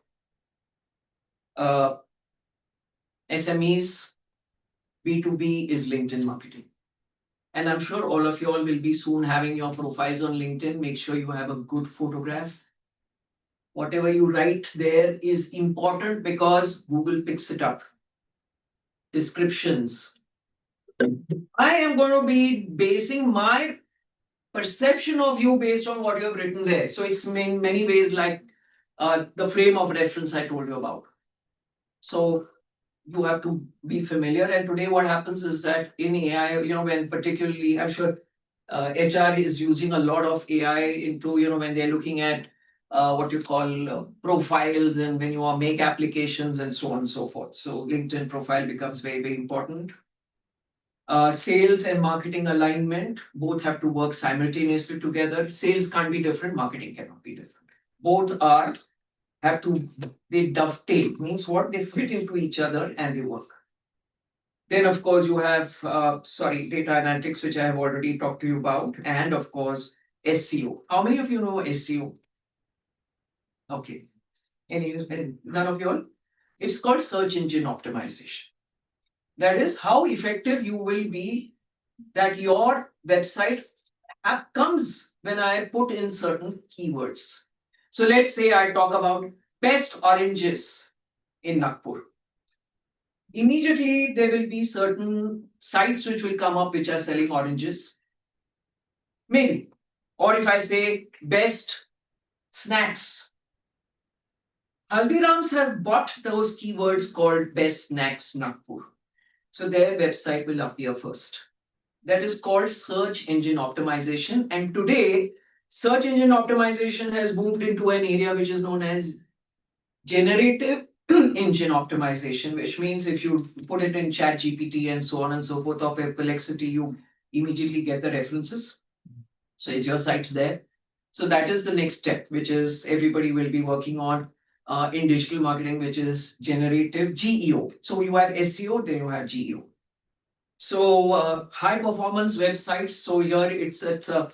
SMEs, B2B is LinkedIn marketing. And I'm sure all of you all will be soon having your profiles on LinkedIn. Make sure you have a good photograph. Whatever you write there is important because Google picks it up. Descriptions. I am going to be basing my perception of you based on what you have written there. So it's in many ways like the frame of reference I told you about. So you have to be familiar. And today what happens is that in AI, when particularly, I'm sure HR is using a lot of AI into, when they're looking at what you call profiles and when you make applications and so on and so forth. So LinkedIn profile becomes very, very important. Sales and marketing alignment, both have to work simultaneously together. Sales can't be different, marketing cannot be different. Both they dovetail, means what? They fit into each other and they work. Then, of course, you have, data analytics, which I have already talked to you about. And of course, SEO. How many of you know SEO? Okay. None of you all? It's called search engine optimization. That is how effective you will be, that your website comes when I put in certain keywords. So let's say I talk about best oranges in Nagpur. Immediately there will be certain sites which will come up which are selling oranges. Maybe. Or if I say best snacks, Haldirams have bought those keywords called best snacks Nagpur. So their website will appear first. That is called search engine optimization. And today, search engine optimization has moved into an area which is known as generative engine optimization, which means if you put it in chat GPT and so on and so forth, or perplexity, you immediately get the references. So is your site there? So that is the next step, which is everybody will be working on in digital marketing, which is generative GEO. So you have SEO, then you have GEO. So high performance websites. So here it's the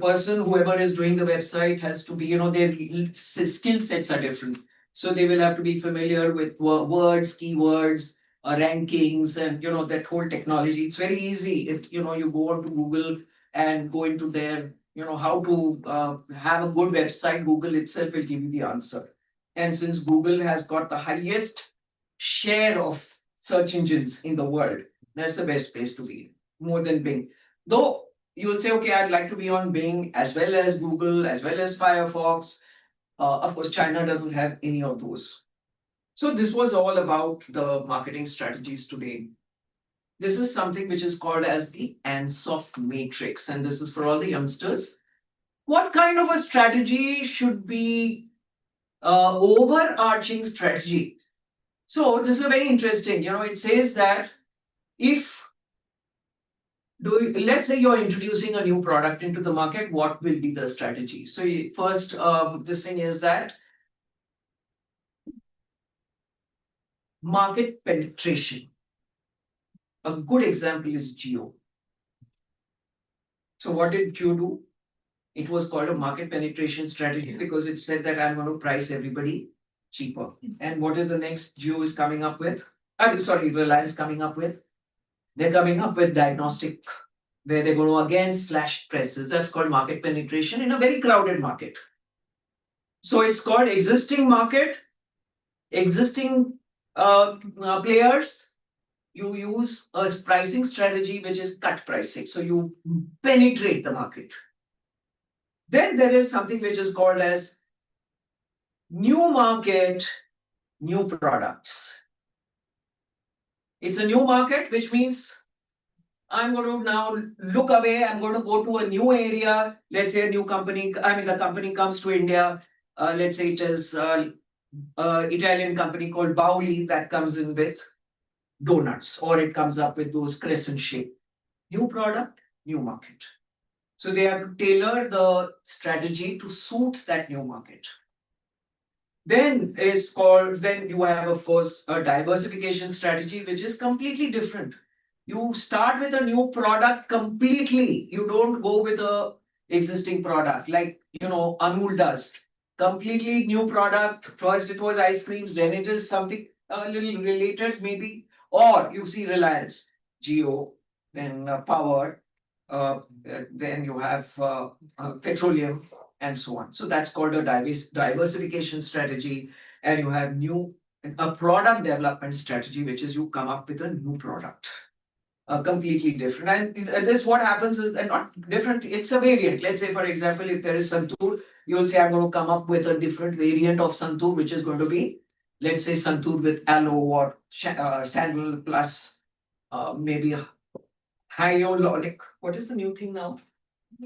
person, whoever is doing the website, has to be, their skill sets are different. So they will have to be familiar with words, keywords, rankings, and that whole technology. It's very easy if you go onto Google and go into their how to have a good website. Google itself will give you the answer. And since Google has got the highest share of search engines in the world, that's the best place to be, more than Bing. Though you will say, okay, I'd like to be on Bing as well as Google, as well as Firefox. Of course, China doesn't have any of those. So this was all about the marketing strategies today. This is something which is called as the Ansoff matrix, and this is for all the youngsters. What kind of a strategy should be overarching strategy? So this is very interesting. It says that if let's say you're introducing a new product into the market, what will be the strategy? So first, this thing is that market penetration. A good example is Geo. So what did Geo do? It was called a market penetration strategy because it said that I'm going to price everybody cheaper. And what is the next Geo is coming up with? I'm sorry, Reliance coming up with? They're coming up with diagnostic, where they're going to again slash prices. That's called market penetration in a very crowded market. So it's called existing market, existing players. You use a pricing strategy which is cut pricing. So you penetrate the market. Then there is something which is called as new market, new products. It's a new market, which means I'm going to now look away. I'm going to go to a new area. Let's say a new company. The company comes to India. Let's say it is Italian company called Bauli that comes in with donuts, or it comes up with those crescent shape. New product, new market. So they have to tailor the strategy to suit that new market. Then you have, of course, a diversification strategy, which is completely different. You start with a new product completely. You don't go with a existing product like Amul does. Completely new product. First it was ice creams, then it is something a little related maybe. Or you see Reliance, Geo, then power, then you have petroleum, and so on. So that's called a diversification strategy. And you have a product development strategy, which is you come up with a new product. Completely different. And this what happens is, and not different, it's a variant. Let's say, for example, if there is Santoor, you'll say, I'm going to come up with a different variant of Santoor, which is going to be, let's say, Santoor with aloe or sandal plus maybe hyaluronic. What is the new thing now?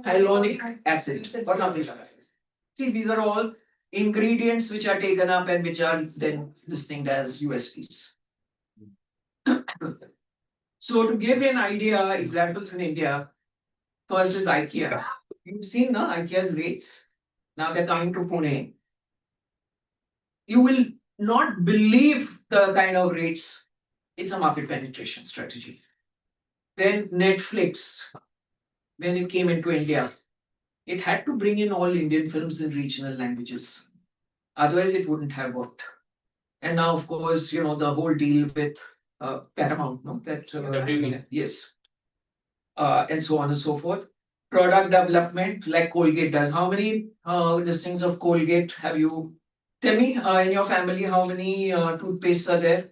Hyaluronic acid or something like that. See, these are all ingredients which are taken up and which are then distinct as USPs. So to give you an idea, examples in India, first is IKEA. You've seen IKEA's rates. Now they're coming to Pune. You will not believe the kind of rates. It's a market penetration strategy. Then Netflix, when it came into India, it had to bring in all Indian films in regional languages. Otherwise, it wouldn't have worked. And now, of course, the whole deal with paramount, no? That
WB.
yes, and so on and so forth. Product development, like Colgate does. How many listings of Colgate have you? Tell me, in your family, how many toothpastes are there?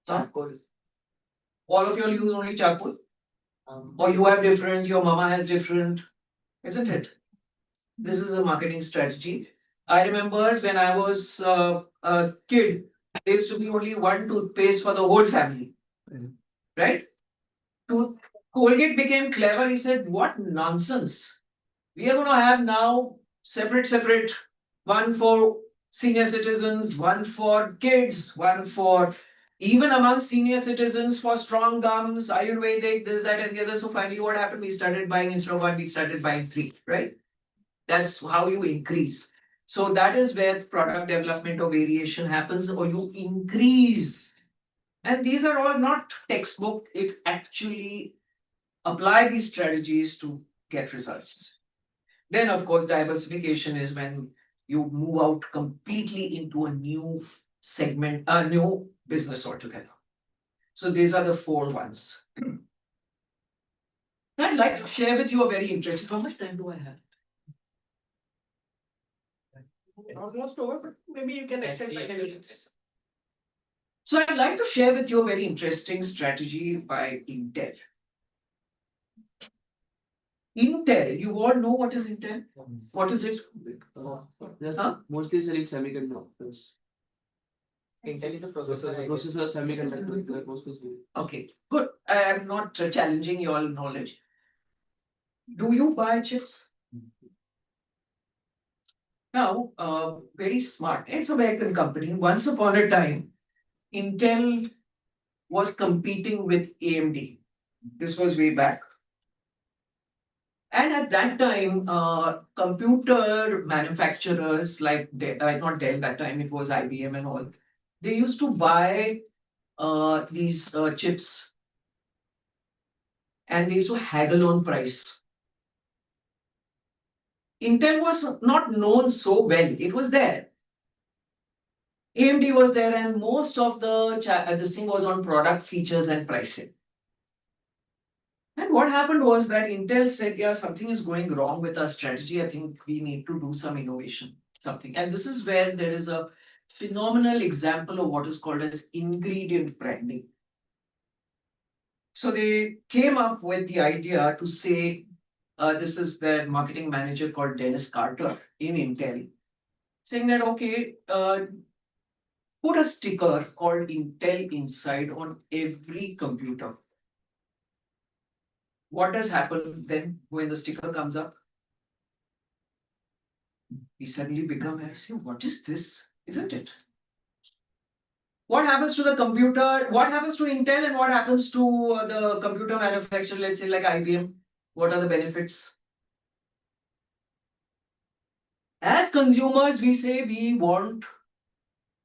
Charcoal. All of you all use only charcoal, or you have different. Your mama has different, isn't it? This is a marketing strategy. I remember when I was a kid, there used to be only one toothpaste for the whole family, right? Tooth Colgate became clever. He said, "What nonsense! We are going to have now separate, one for senior citizens, one for kids, one for even among senior citizens for strong gums, Ayurvedic, this, that, and the other." So finally, what happened? We started buying instead of one, we started buying three, right? That's how you increase. So that is where product development or variation happens, or you increase. And these are all not textbook. It actually apply these strategies to get results. Then, of course, diversification is when you move out completely into a new segment, a new business altogether. So these are the four ones. I'd like to share with you a very interesting. How much time do I have?
Almost over, but maybe you can extend by 10 minutes.
So I'd like to share with you a very interesting strategy by Intel. Intel, you all know what is Intel? What is it? Huh?
Mostly selling semiconductors.
Intel is a processor.
Processor semiconductor mostly.
Okay, good. I am not challenging your knowledge. Do you buy chips? Now, very smart. It's an American company. Once upon a time, Intel was competing with AMD. This was way back. And at that time, computer manufacturers like not Dell, that time it was IBM and all, they used to buy these chips and they used to haggle on price. Intel was not known so well. It was there. AMD was there, and most of this thing was on product features and pricing. And what happened was that Intel said, "Yeah, something is going wrong with our strategy. I think we need to do some innovation, something." And this is where there is a phenomenal example of what is called as ingredient branding. So they came up with the idea to say, this is their marketing manager called Dennis Carter in Intel, saying that, okay, put a sticker called Intel Inside on every computer. What does happen then when the sticker comes up? We suddenly become, I say, what is this? Isn't it? What happens to the computer? What happens to Intel and what happens to the computer manufacturer, let's say like IBM? What are the benefits? As consumers, we say we want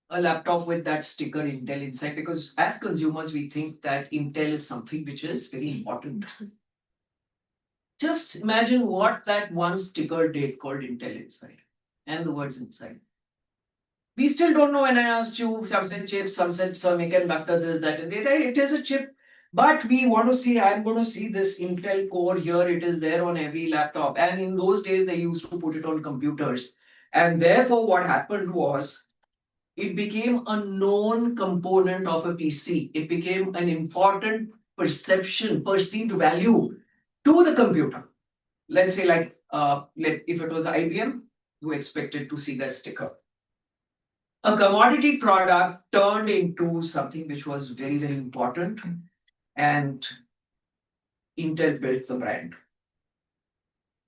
a laptop with that sticker Intel inside, because as consumers, we think that Intel is something which is very important. Just imagine what that one sticker did called Intel inside and the words inside. We still don't know. When I asked you, some said chips, some said semiconductor, this, that, and that. It is a chip, but we want to see, I'm going to see this Intel core here. It is there on every laptop. And in those days, they used to put it on computers. And therefore, what happened was, it became a known component of a PC. It became an important perceived value to the computer. Let's say like, if it was IBM, you expected to see that sticker. A commodity product turned into something which was very, very important, and Intel built the brand.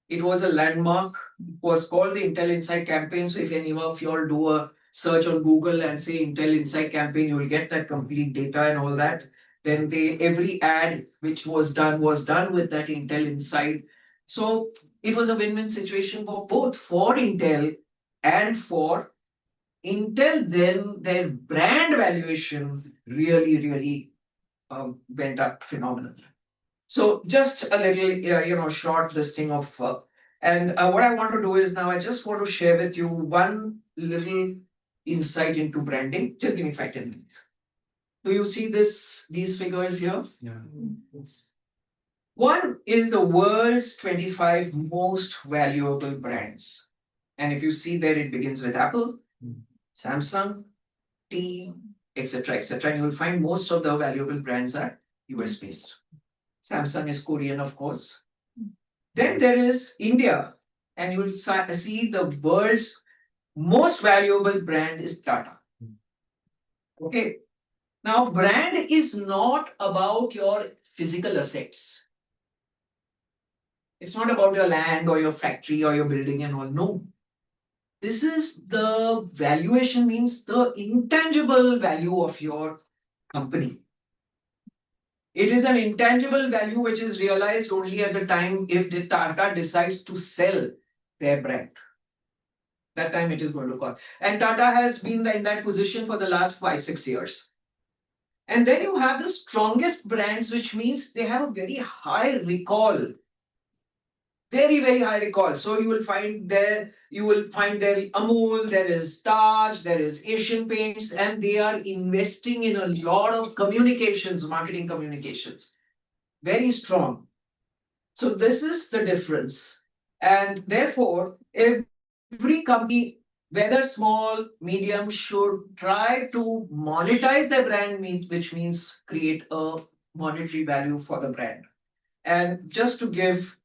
It was a landmark. It was called the Intel Inside campaign. So if any of you all do a search on Google and say Intel Inside campaign, you will get that complete data and all that. Then every ad which was done with that Intel Inside. So it was a win-win situation for both, for Intel and for Intel. Then their brand valuation really went up phenomenally. So just a little, short listing of, and what I want to do is now I just want to share with you one little insight into branding. Just give me 5-10 minutes. Do you see these figures here?
Yeah.
One is the world's 25 most valuable brands. And if you see there, it begins with Apple, Samsung, T, etc., etc. And you will find most of the valuable brands are US based. Samsung is Korean, of course. Then there is India, and you will see the world's most valuable brand is Tata. Okay. Now, brand is not about your physical assets. It's not about your land or your factory or your building and all. No. This is the valuation, means the intangible value of your company. It is an intangible value which is realized only at the time if the Tata decides to sell their brand. That time it is going to cost. And Tata has been in that position for the last 5-6 years. And then you have the strongest brands, which means they have a very high recall. Very, very high recall. So you will find there Amul, there is Taj, there is Asian Paints, and they are investing in a lot of communications, marketing communications. Very strong. So this is the difference. And therefore, every company, whether small, medium, should try to monetize their brand, which means create a monetary value for the brand. And just to give,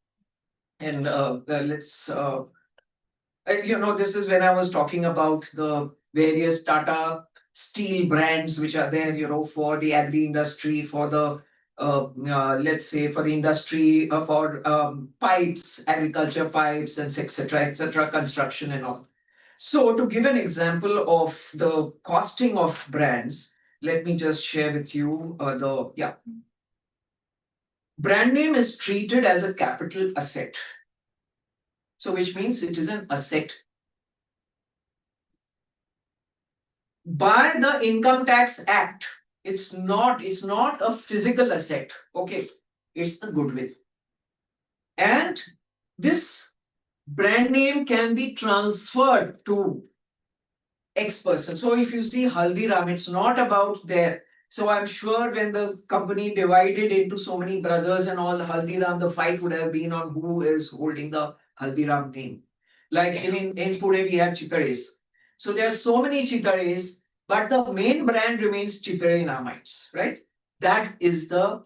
and let's, this is when I was talking about the various Tata steel brands which are there, for the agri industry, for the let's say for the industry, for pipes, agriculture pipes, and etc., construction and all. So to give an example of the costing of brands, let me just share with you brand name is treated as a capital asset. So which means it is an asset. By the Income Tax Act, it's not a physical asset. Okay, it's the goodwill. And this brand name can be transferred to X person. So if you see Haldiram, it's not about their. So I'm sure when the company divided into so many brothers and all, Haldiram, the fight would have been on who is holding the Haldiram name. Like in Pune, we have Chitares. So there are so many Chitares, but the main brand remains Chitare in our minds, right? That is the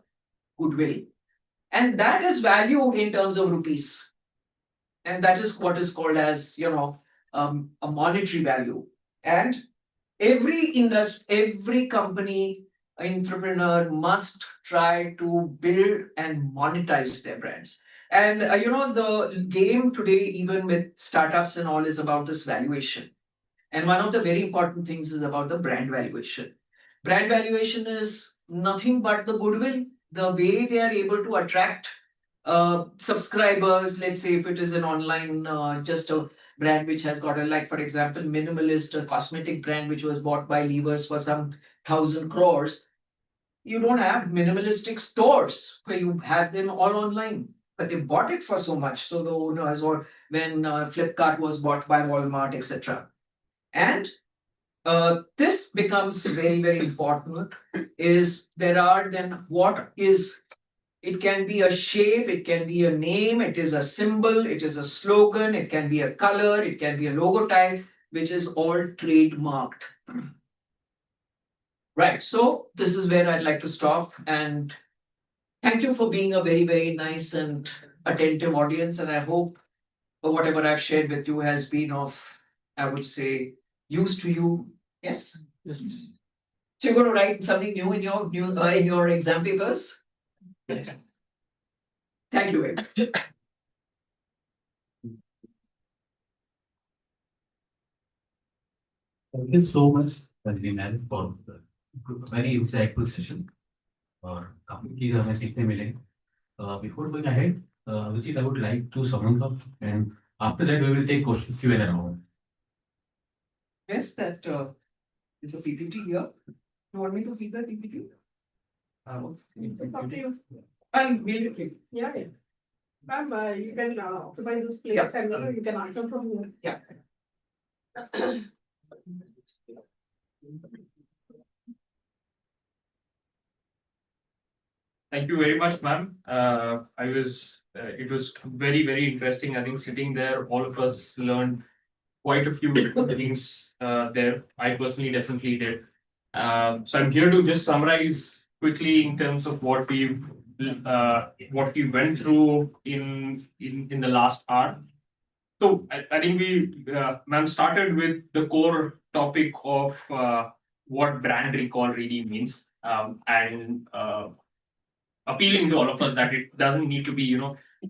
goodwill. And that is valued in terms of rupees. And that is what is called as, a monetary value. And every company, entrepreneur must try to build and monetize their brands. And the game today, even with startups and all, is about this valuation. And one of the very important things is about the brand valuation. Brand valuation is nothing but the goodwill, the way they are able to attract subscribers. Let's say if it is an online, just a brand which has got like for example, Minimalist, a cosmetic brand which was bought by Levers for some 1,000 crores. You don't have minimalistic stores where you have them all online, but they bought it for so much. So the owners, or when Flipkart was bought by Walmart, etc. And this becomes very, very important. Is there are then what is, it can be a shape, it can be a name, it is a symbol, it is a slogan, it can be a color, it can be a logotype, which is all trademarked. Right. So this is where I'd like to stop. And thank you for being a very, very nice and attentive audience. And I hope whatever I've shared with you has been of, I would say, use to you. Yes.
Yes.
So you're going to write something new in your exam papers.
Yes.
Thank you very much.
Thank you so much, Ranjini, for the very insightful session. और काफी चीज हमें सीखने मिले. Before going ahead, Vijit, I would like to sum it up, and after that we will take question Q&A round.
Yes, that is a PPT here. You want me to keep that PPT?
It's up to you.
I'll mail it to you.
Yeah, yeah. Ma'am, you can occupy this place
Yeah.
and you can answer from here.
Yeah.
Thank you very much, ma'am. It was very, very interesting. I think sitting there, all of us learned quite a few things there. I personally definitely did. So I'm here to just summarize quickly in terms of what we went through in the last hour. So I think ma'am started with the core topic of what brand recall really means, and appealing to all of us that it doesn't need to be,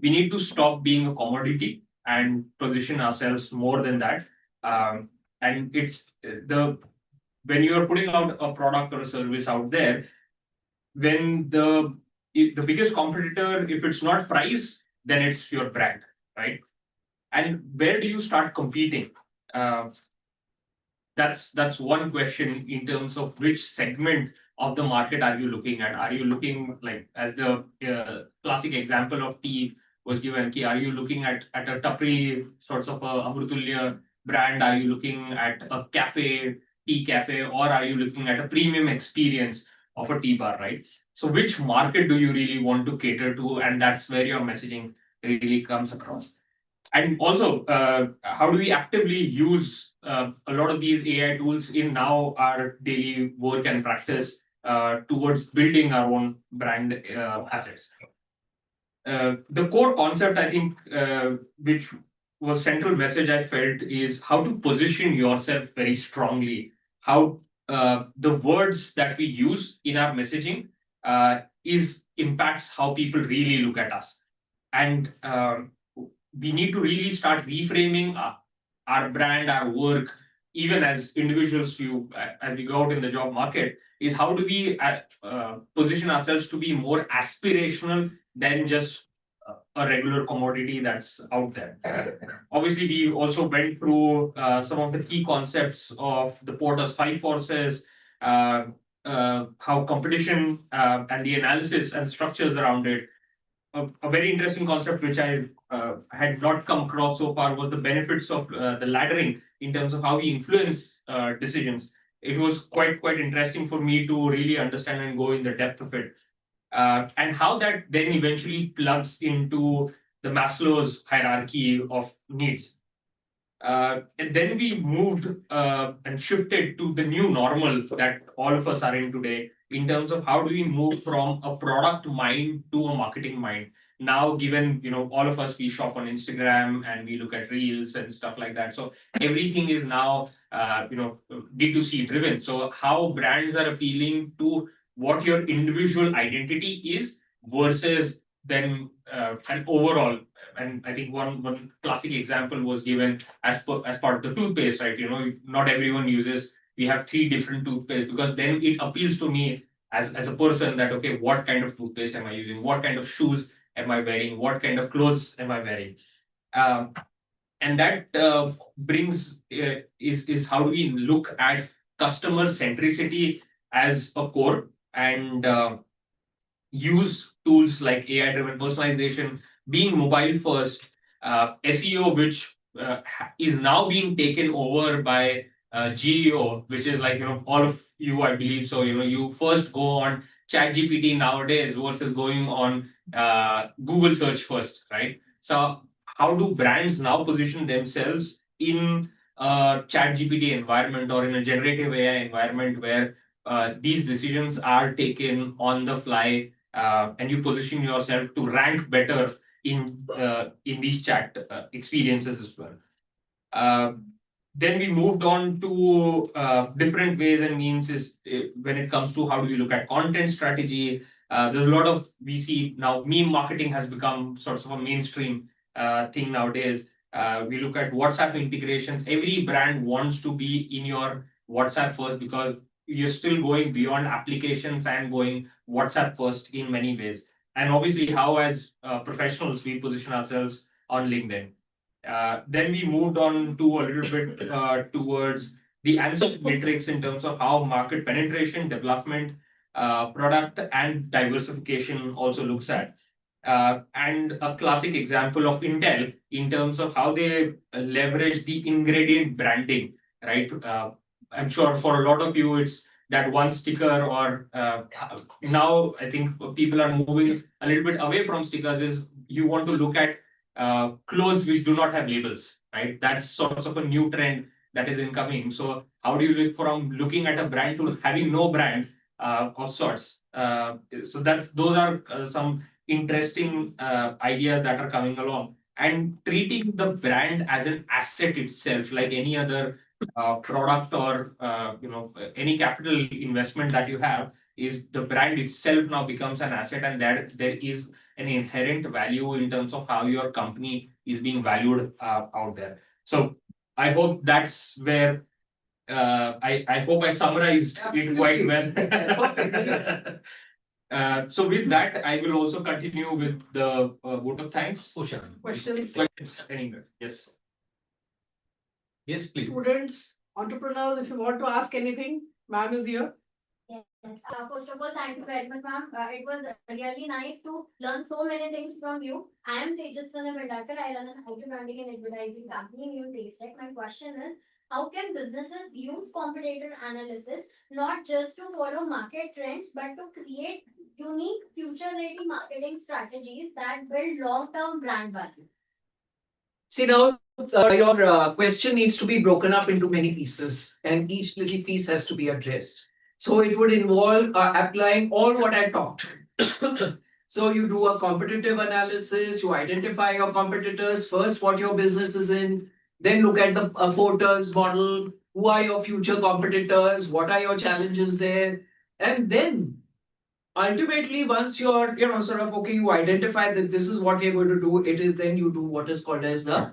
we need to stop being a commodity and position ourselves more than that. And it's the when you are putting out a product or a service out there, when the biggest competitor, if it's not price, then it's your brand, right? And where do you start competing? Uh, that's one question in terms of which segment of the market are you looking at? Are you looking like as the classic example of tea was given? Are you looking at a tapri sorts of a Amrutulya brand? Are you looking at a tea cafe, or are you looking at a premium experience of a tea bar, right? So which market do you really want to cater to? And that's where your messaging really comes across. And also, how do we actively use a lot of these AI tools in now our daily work and practice towards building our own brand assets? The core concept, I think, which was central message I felt is how to position yourself very strongly. How the words that we use in our messaging is impacts how people really look at us, and we need to really start reframing our brand, our work, even as individuals. As we go out in the job market, is how do we position ourselves to be more aspirational than just a regular commodity that's out there. Obviously, we also went through some of the key concepts of the Porter's five forces, uh, how competition and the analysis and structures around it. A very interesting concept which I had not come across so far was the benefits of the laddering in terms of how we influence decisions. It was quite interesting for me to really understand and go in the depth of it, and how that then eventually plugs into the Maslow's hierarchy of needs. And then we moved and shifted to the new normal that all of us are in today in terms of how do we move from a product mind to a marketing mind. Now, given all of us, we shop on Instagram and we look at reels and stuff like that. So everything is now D2C driven. So how brands are appealing to what your individual identity is versus then an overall. And I think one classic example was given as part of the toothpaste, right? Not everyone uses. We have three different toothpaste because then it appeals to me as a person that okay, what kind of toothpaste am I using? What kind of shoes am I wearing? What kind of clothes am I wearing? And that brings is how do we look at customer centricity as a core, and use tools like AI-driven personalization, being mobile first, SEO, which is now being taken over by GEO, which is like all of you, I believe. So you first go on ChatGPT nowadays versus going on Google search first, right? So how do brands now position themselves in a ChatGPT environment or in a generative AI environment where these decisions are taken on the fly, and you position yourself to rank better in these chat experiences as well. Then we moved on to different ways and means is when it comes to how do we look at content strategy. There's a lot of we see now meme marketing has become sort of a mainstream thing nowadays. We look at WhatsApp integrations. Every brand wants to be in your WhatsApp first because you're still going beyond applications and going WhatsApp first in many ways. And obviously, how as professionals we position ourselves on LinkedIn. Then we moved on to a little bit towards the answer matrix in terms of how market penetration, development, product, and diversification also looks at. And a classic example of Intel in terms of how they leverage the ingredient branding, right? I'm sure for a lot of you, it's that one sticker or now I think people are moving a little bit away from stickers is you want to look at clothes which do not have labels, right? That's sort of a new trend that is incoming. So how do you look from looking at a brand to having no brand of sorts? So those are some interesting ideas that are coming along, and treating the brand as an asset itself, like any other product or any capital investment that you have, is the brand itself now becomes an asset, and that there is an inherent value in terms of how your company is being valued out there. So I hope that's where I hope I summarized it quite well. So with that, I will also continue with the vote of thanks.
Oh, sure.
Questions,
Questions anywhere. Yes.
Yes, please.
students, entrepreneurs, if you want to ask anything, ma'am is here.
Yes. First of all, thank you very much, ma'am. It was really nice to learn so many things from you. I am Tejas Mandakar. I run an IT branding and advertising company in Taste Tech. My question is, how can businesses use competitor analysis not just to follow market trends, but to create unique future-ready marketing strategies that build long-term brand value?
See now, your question needs to be broken up into many pieces, and each little piece has to be addressed. So it would involve applying all what I talked. So you do a competitive analysis, you identify your competitors, first what your business is in, then look at the Porter's model, who are your future competitors, what are your challenges there, and then ultimately once you're sort of okay, you identify that this is what we're going to do, it is then you do what is called as the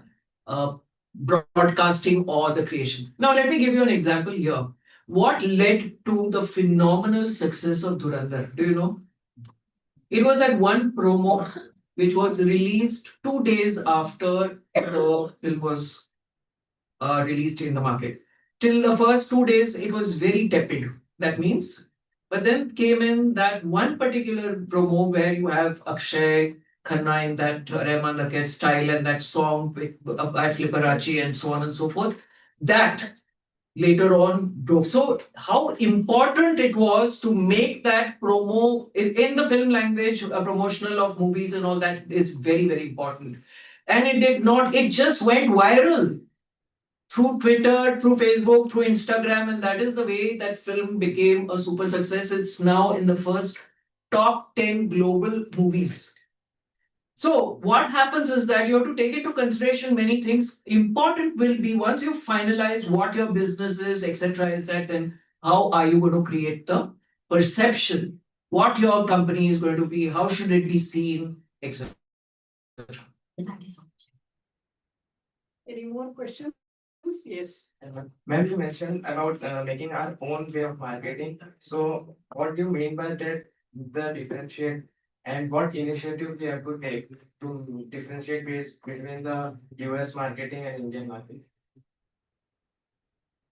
broadcasting or the creation. Now let me give you an example here. What led to the phenomenal success of Dhurandhar, do you know? It was that one promo which was released 2 days after the film was released in the market. Till the first 2 days, it was very tepid. That means, but then came in that one particular promo where you have Akshay Khanna in that Rehman Laket style and that song with, by Flipperachi and so on and so forth. That later on broke. So how important it was to make that promo in the film language, a promotional of movies and all that is very, very important. And it did not, it just went viral through Twitter, through Facebook, through Instagram, and that is the way that film became a super success. It's now in the first top 10 global movies. So what happens is that you have to take into consideration many things. Important will be once you finalize what your business is, etc., is that then how are you going to create the perception, what your company is going to be, how should it be seen, etc.
Thank you so much.
Any more questions? Yes.
Ma'am, you mentioned about making our own way of marketing. So what do you mean by that, the differentiate, and what initiative we have to take to differentiate between the US marketing and Indian marketing?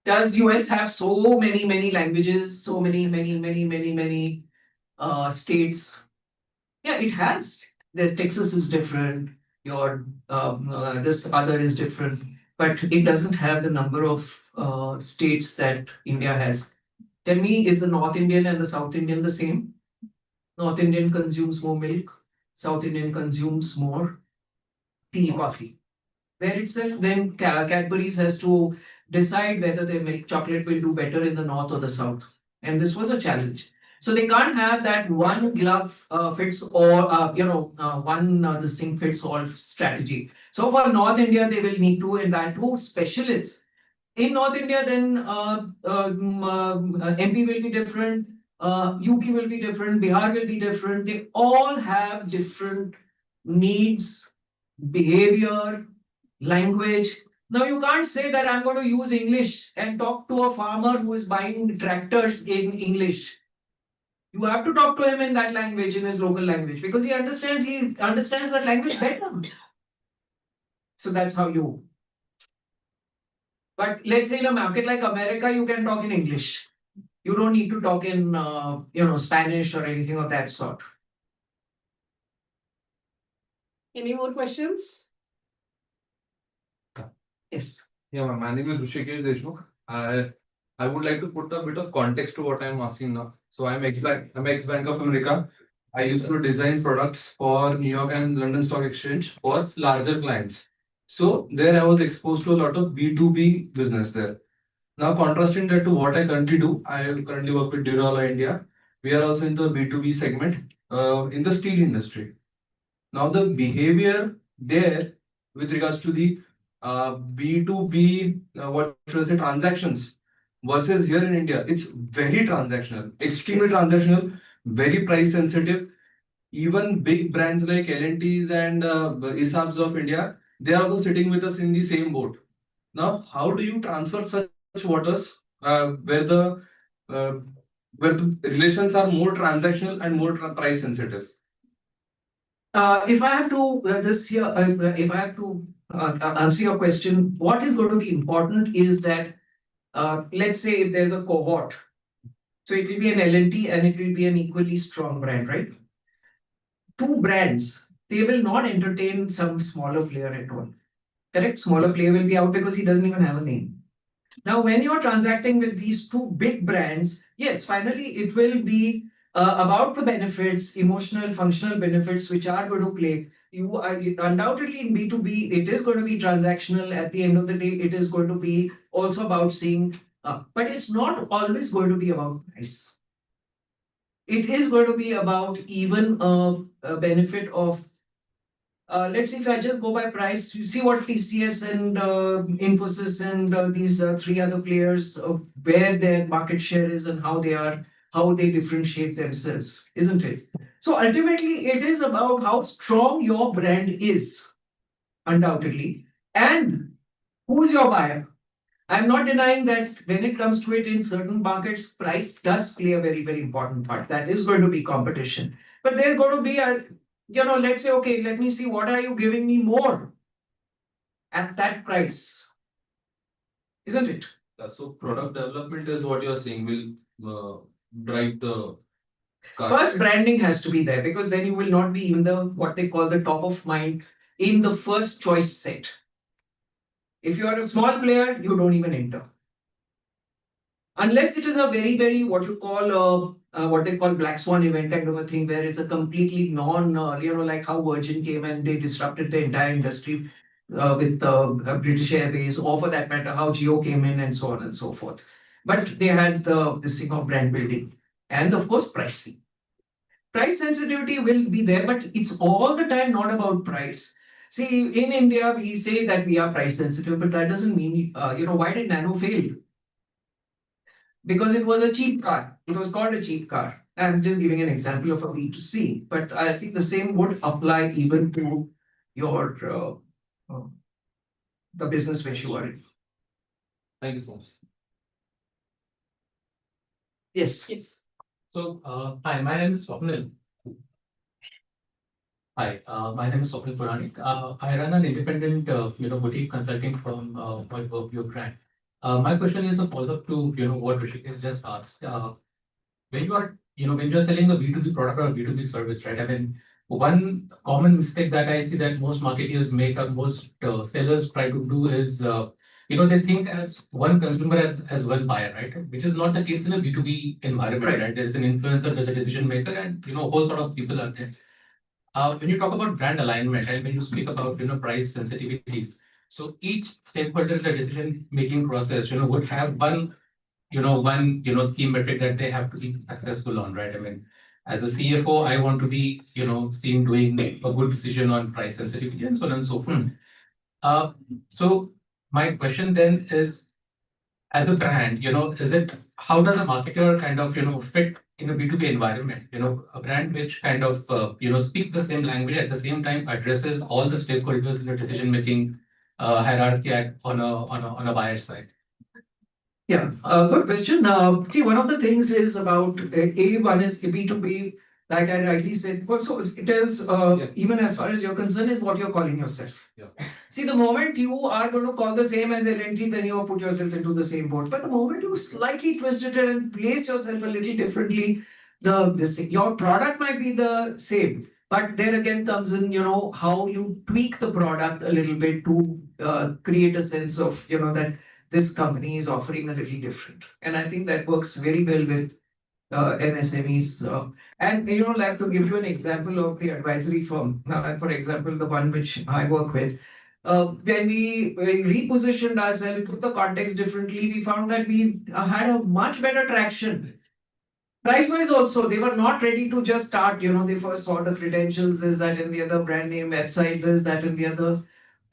Does US have so many languages, so many states? Yeah, it has. There's Texas is different. Your this other is different, but it doesn't have the number of states that India has. Tell me, is the North Indian and the South Indian the same? North Indian consumes more milk. South Indian consumes more tea, coffee. There itself, then Cadbury's has to decide whether their milk chocolate will do better in the north or the south. And this was a challenge. So they can't have that one glove fits all, one this thing fits all strategy. So for North India, they will need to, and that too, specialists. In North India, then MP will be different, UP will be different, Bihar will be different. They all have different needs, behavior, language. Now you can't say that I'm going to use English and talk to a farmer who is buying tractors in English. You have to talk to him in that language, in his local language, because he understands that language better. So that's how you. But let's say in a market like America, you can talk in English. You don't need to talk in Spanish or anything of that sort.
Any more questions?
Yes.
Yeah, my name is Rishikesh Deshmukh. I I would like to put a bit of context to what I'm asking now. So I'm ex-Bank of America. I used to design products for New York and London Stock Exchange for larger clients. So there I was exposed to a lot of B2B business there. Now contrasting that to what I currently do, I currently work with Durala India. We are also in the B2B segment in the steel industry. Now the behavior there with regards to the B2B, what should I say, transactions versus here in India, it's very transactional, extremely transactional, very price sensitive. Even big brands like L&Ts and ISABs of India, they are also sitting with us in the same boat. Now, how do you transfer such waters uh, where the relations are more transactional and more price sensitive?
If I have to if I have to answer your question, what is going to be important is that let's say if there's a cohort, so it will be an L&T and it will be an equally strong brand, right? Two brands, they will not entertain some smaller player at all. Correct? Smaller player will be out because he doesn't even have a name. Now, when you're transacting with these two big brands, yes, finally it will be about the benefits, emotional, functional benefits, which are going to play. You are undoubtedly in B2B, it is going to be transactional. At the end of the day, it is going to be also about seeing, but it's not always going to be about price. It is going to be about even a benefit of let's see if I just go by price, you see what TCS and Infosys and these three other players where their market share is and how they differentiate themselves, isn't it? So ultimately, it is about how strong your brand is, undoubtedly, and who's your buyer. I'm not denying that when it comes to it in certain markets, price does play a very, very important part. That is going to be competition. But there's going to be a, let's say, okay, let me see, what are you giving me more at that price? Isn't it?
So product development is what you're saying will drive the car.
First, branding has to be there because then you will not be in the what they call the top of mind in the first choice set. If you are a small player, you don't even enter. Unless it is a very, very what you call what they call black swan event kind of a thing, where it's a completely non, like how Virgin came and they disrupted the entire industry with British Airways, or for that matter, how Geo came in and so on and so forth. But they had this thing of brand building and of course pricing. Price sensitivity will be there, but it's all the time not about price. See, in India, we say that we are price sensitive, but that doesn't mean, why did Nano fail? Because it was a cheap car. It was called a cheap car. I'm just giving an example of a B2C, but I think the same would apply even to your the business which you are in.
Thank you so much.
Yes.
Yes.
So, hi, my name is Swapnil. Hi, my name is Swapnil Puranik. I run an independent, boutique consulting firm, called Your Brand. My question is a follow-up to, what Rishikesh just asked. When you are, when you're selling a B2B product or a B2B service, right? I mean, one common mistake that I see that most marketers make or most sellers try to do is, they think as one consumer as one buyer, right? Which is not the case in a B2B environment, right? There's an influencer, there's a decision maker, and a whole sort of people are there. When you talk about brand alignment and when you speak about price sensitivities, so each stakeholder in the decision making process, would have one key metric that they have to be successful on, right? I mean, as a CFO, I want to be seen doing a good decision on price sensitivity and so on and so forth. So my question then is, as a brand, is it how does a marketer kind of fit in a B2B environment? A brand which kind of speaks the same language at the same time addresses all the stakeholders in the decision making hierarchy on a buyer side.
Yeah, good question. See, one of the things is about one is B2B, like I rightly said. So it tells, even as far as you're concerned, is what you're calling yourself.
Yeah.
See, the moment you are going to call the same as L&T, then you put yourself into the same boat. But the moment you slightly twist it and place yourself a little differently, your product might be the same. But there again comes in, how you tweak the product a little bit to create a sense of, that this company is offering a little different. And I think that works very well with MSMEs. And like to give you an example of the advisory firm, for example, the one which I work with. When we repositioned ourselves, put the context differently, we found that we had a much better traction. Price-wise also, they were not ready to just start, they first saw the credentials, this, that, and the other, brand name, website, this, that, and the other.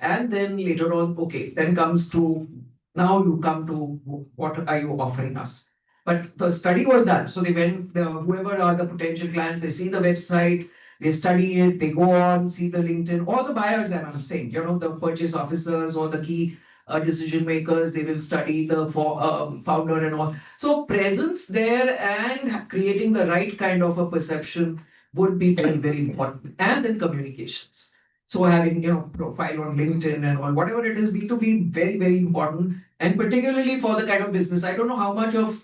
And then later on, okay, then comes to, now you come to what are you offering us? But the study was done. So they went, whoever are the potential clients, they see the website, they study it, they go on, see the LinkedIn, all the buyers, I'm saying, the purchase officers or the key decision makers, they will study the founder and all. So presence there and creating the right kind of a perception would be very, very important. And then communications. So having, profile on LinkedIn and all, whatever it is, B2B, very, very important. And particularly for the kind of business, I don't know how much of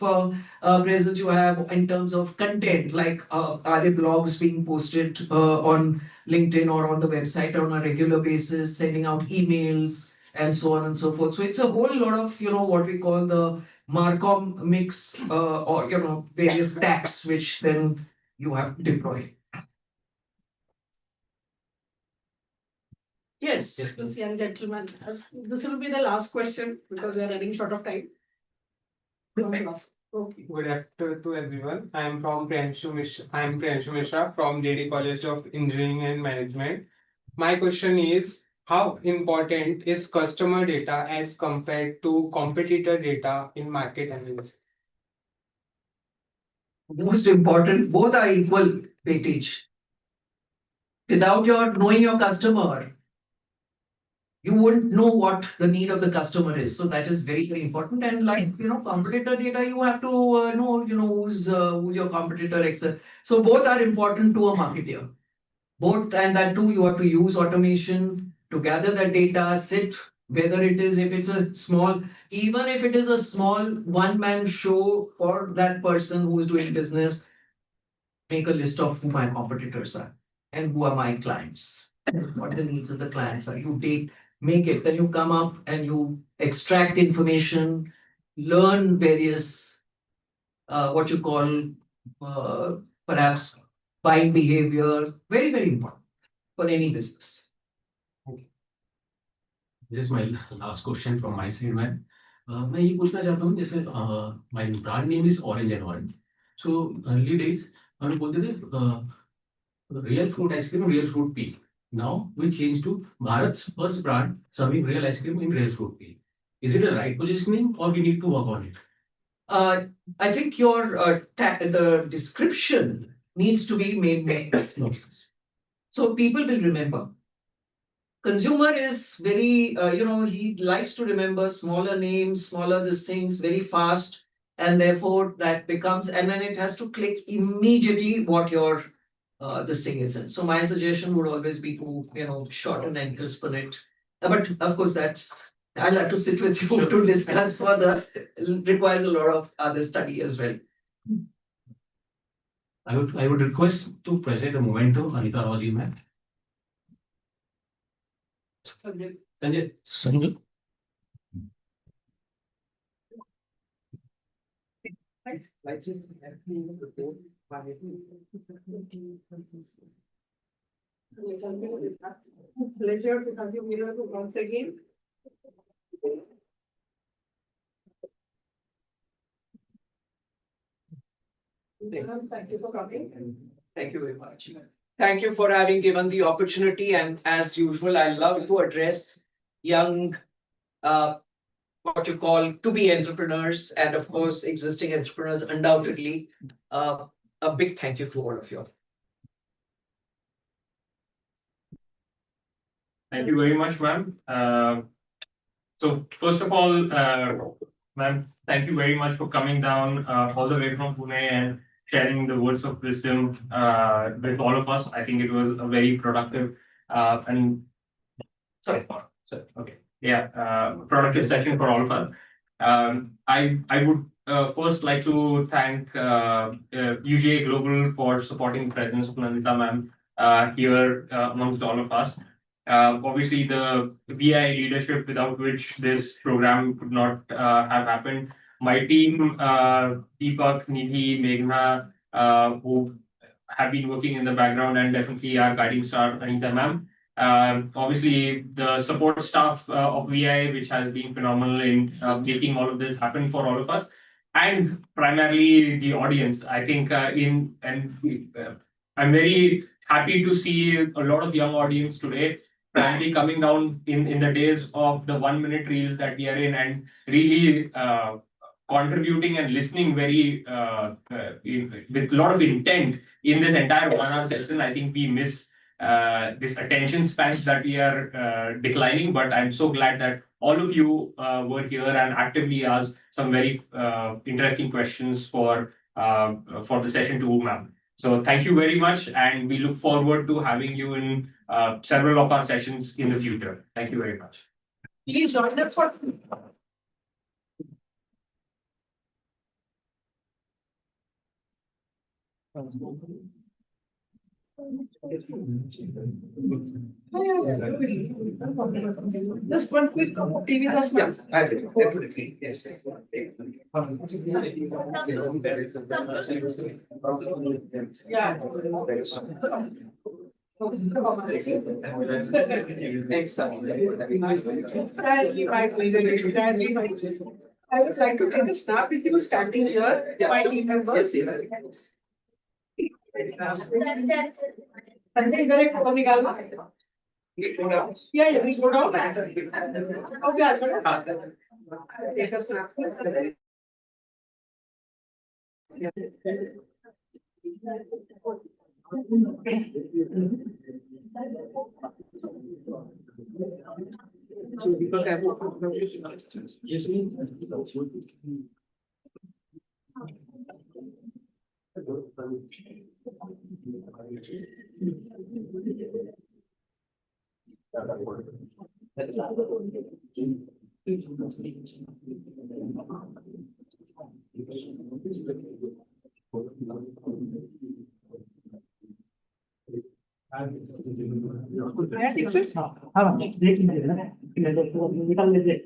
presence you have in terms of content, like are there blogs being posted on LinkedIn or on the website on a regular basis, sending out emails and so on and so forth. So it's a whole lot of, what we call the Marcom mix or, various stacks, which then you have to deploy. Yes.
This young gentleman, this will be the last question because we are running short of time. Okay.
Good afternoon to everyone. I am Priyanshu Mishra from JD College of Engineering and Management. My question is, how important is customer data as compared to competitor data in market analysis?
Most important, both are equal weightage. Without knowing your customer, you won't know what the need of the customer is. So that is very, very important. And like, competitor data, you have to know, who's your competitor, etc. So both are important to a marketer. Both, and that too, you have to use automation to gather that data, whether it is, if it's a small, even if it is a small one-man show for that person who is doing business, make a list of who my competitors are and who are my clients. What the needs of the clients are. You make it, then you come up and you extract information, learn various, what you call, perhaps buying behavior, very, very important for any business.
This is my last question from my side, man. मैं ये पूछना चाहता हूँ जैसे my brand name is Orange and Orange. So early days हम लोग बोलते थे real fruit ice cream, real fruit pea. Now we change to Bharat's first brand serving real ice cream in real fruit pea. Is it a right positioning or we need to work on it?
I think the description needs to be made. So people will remember. Consumer is very, he likes to remember smaller names, smaller these things very fast. And therefore that becomes, and then it has to click immediately what your this thing is in. So my suggestion would always be to, shorten and crispen it. But of course, I'll have to sit with you to discuss further. It requires a lot of other study as well.
I would request to present a momentum, Anita Raji, ma'am. Sanjay.
Pleasure to have you here once again. Thank you for coming.
Thank you very much. Thank you for having given the opportunity. And as usual, I love to address young, what you call to-be entrepreneurs, and of course, existing entrepreneurs, undoubtedly. A big thank you to all of you.
Thank you very much, ma'am. So first of all, ma'am, thank you very much for coming down all the way from Pune and sharing the words of wisdom with all of us. I think it was a very productive and productive session for all of us. I would first like to thank UJ Global for supporting the presence of Nandita ma'am here amongst all of us. Obviously, the VI leadership without which this program could not have happened. My team, Deepak, Nidhi, Meghna, who have been working in the background and definitely our guiding star, Anita ma'am. Obviously, the support staff of VI, which has been phenomenal in making all of this happen for all of us, and primarily the audience. I think I'm very happy to see a lot of young audience today, probably coming down in the days of the 1 minute reels that we are in, and really contributing and listening very with a lot of intent in this entire 1 hour session. I think we miss this attention span that we are declining, but I'm so glad that all of you were here and actively asked some very interesting questions for the session to ma'am. So thank you very much, and we look forward to having you in several of our sessions in the future. Thank you very much.
Please join us for. Just one quick cup of tea with us, ma'am.
Yes, I think definitely, yes.
Yeah. Sadly, my pleasure. Sadly, my pleasure. I would like to take a snap with you standing here, my team members.
Yes.
Something very cool, निकालना. Yeah, we go down. Okay, I'll go down. Take a snap.
हाँ देख लीजिए ना निकाल लीजिए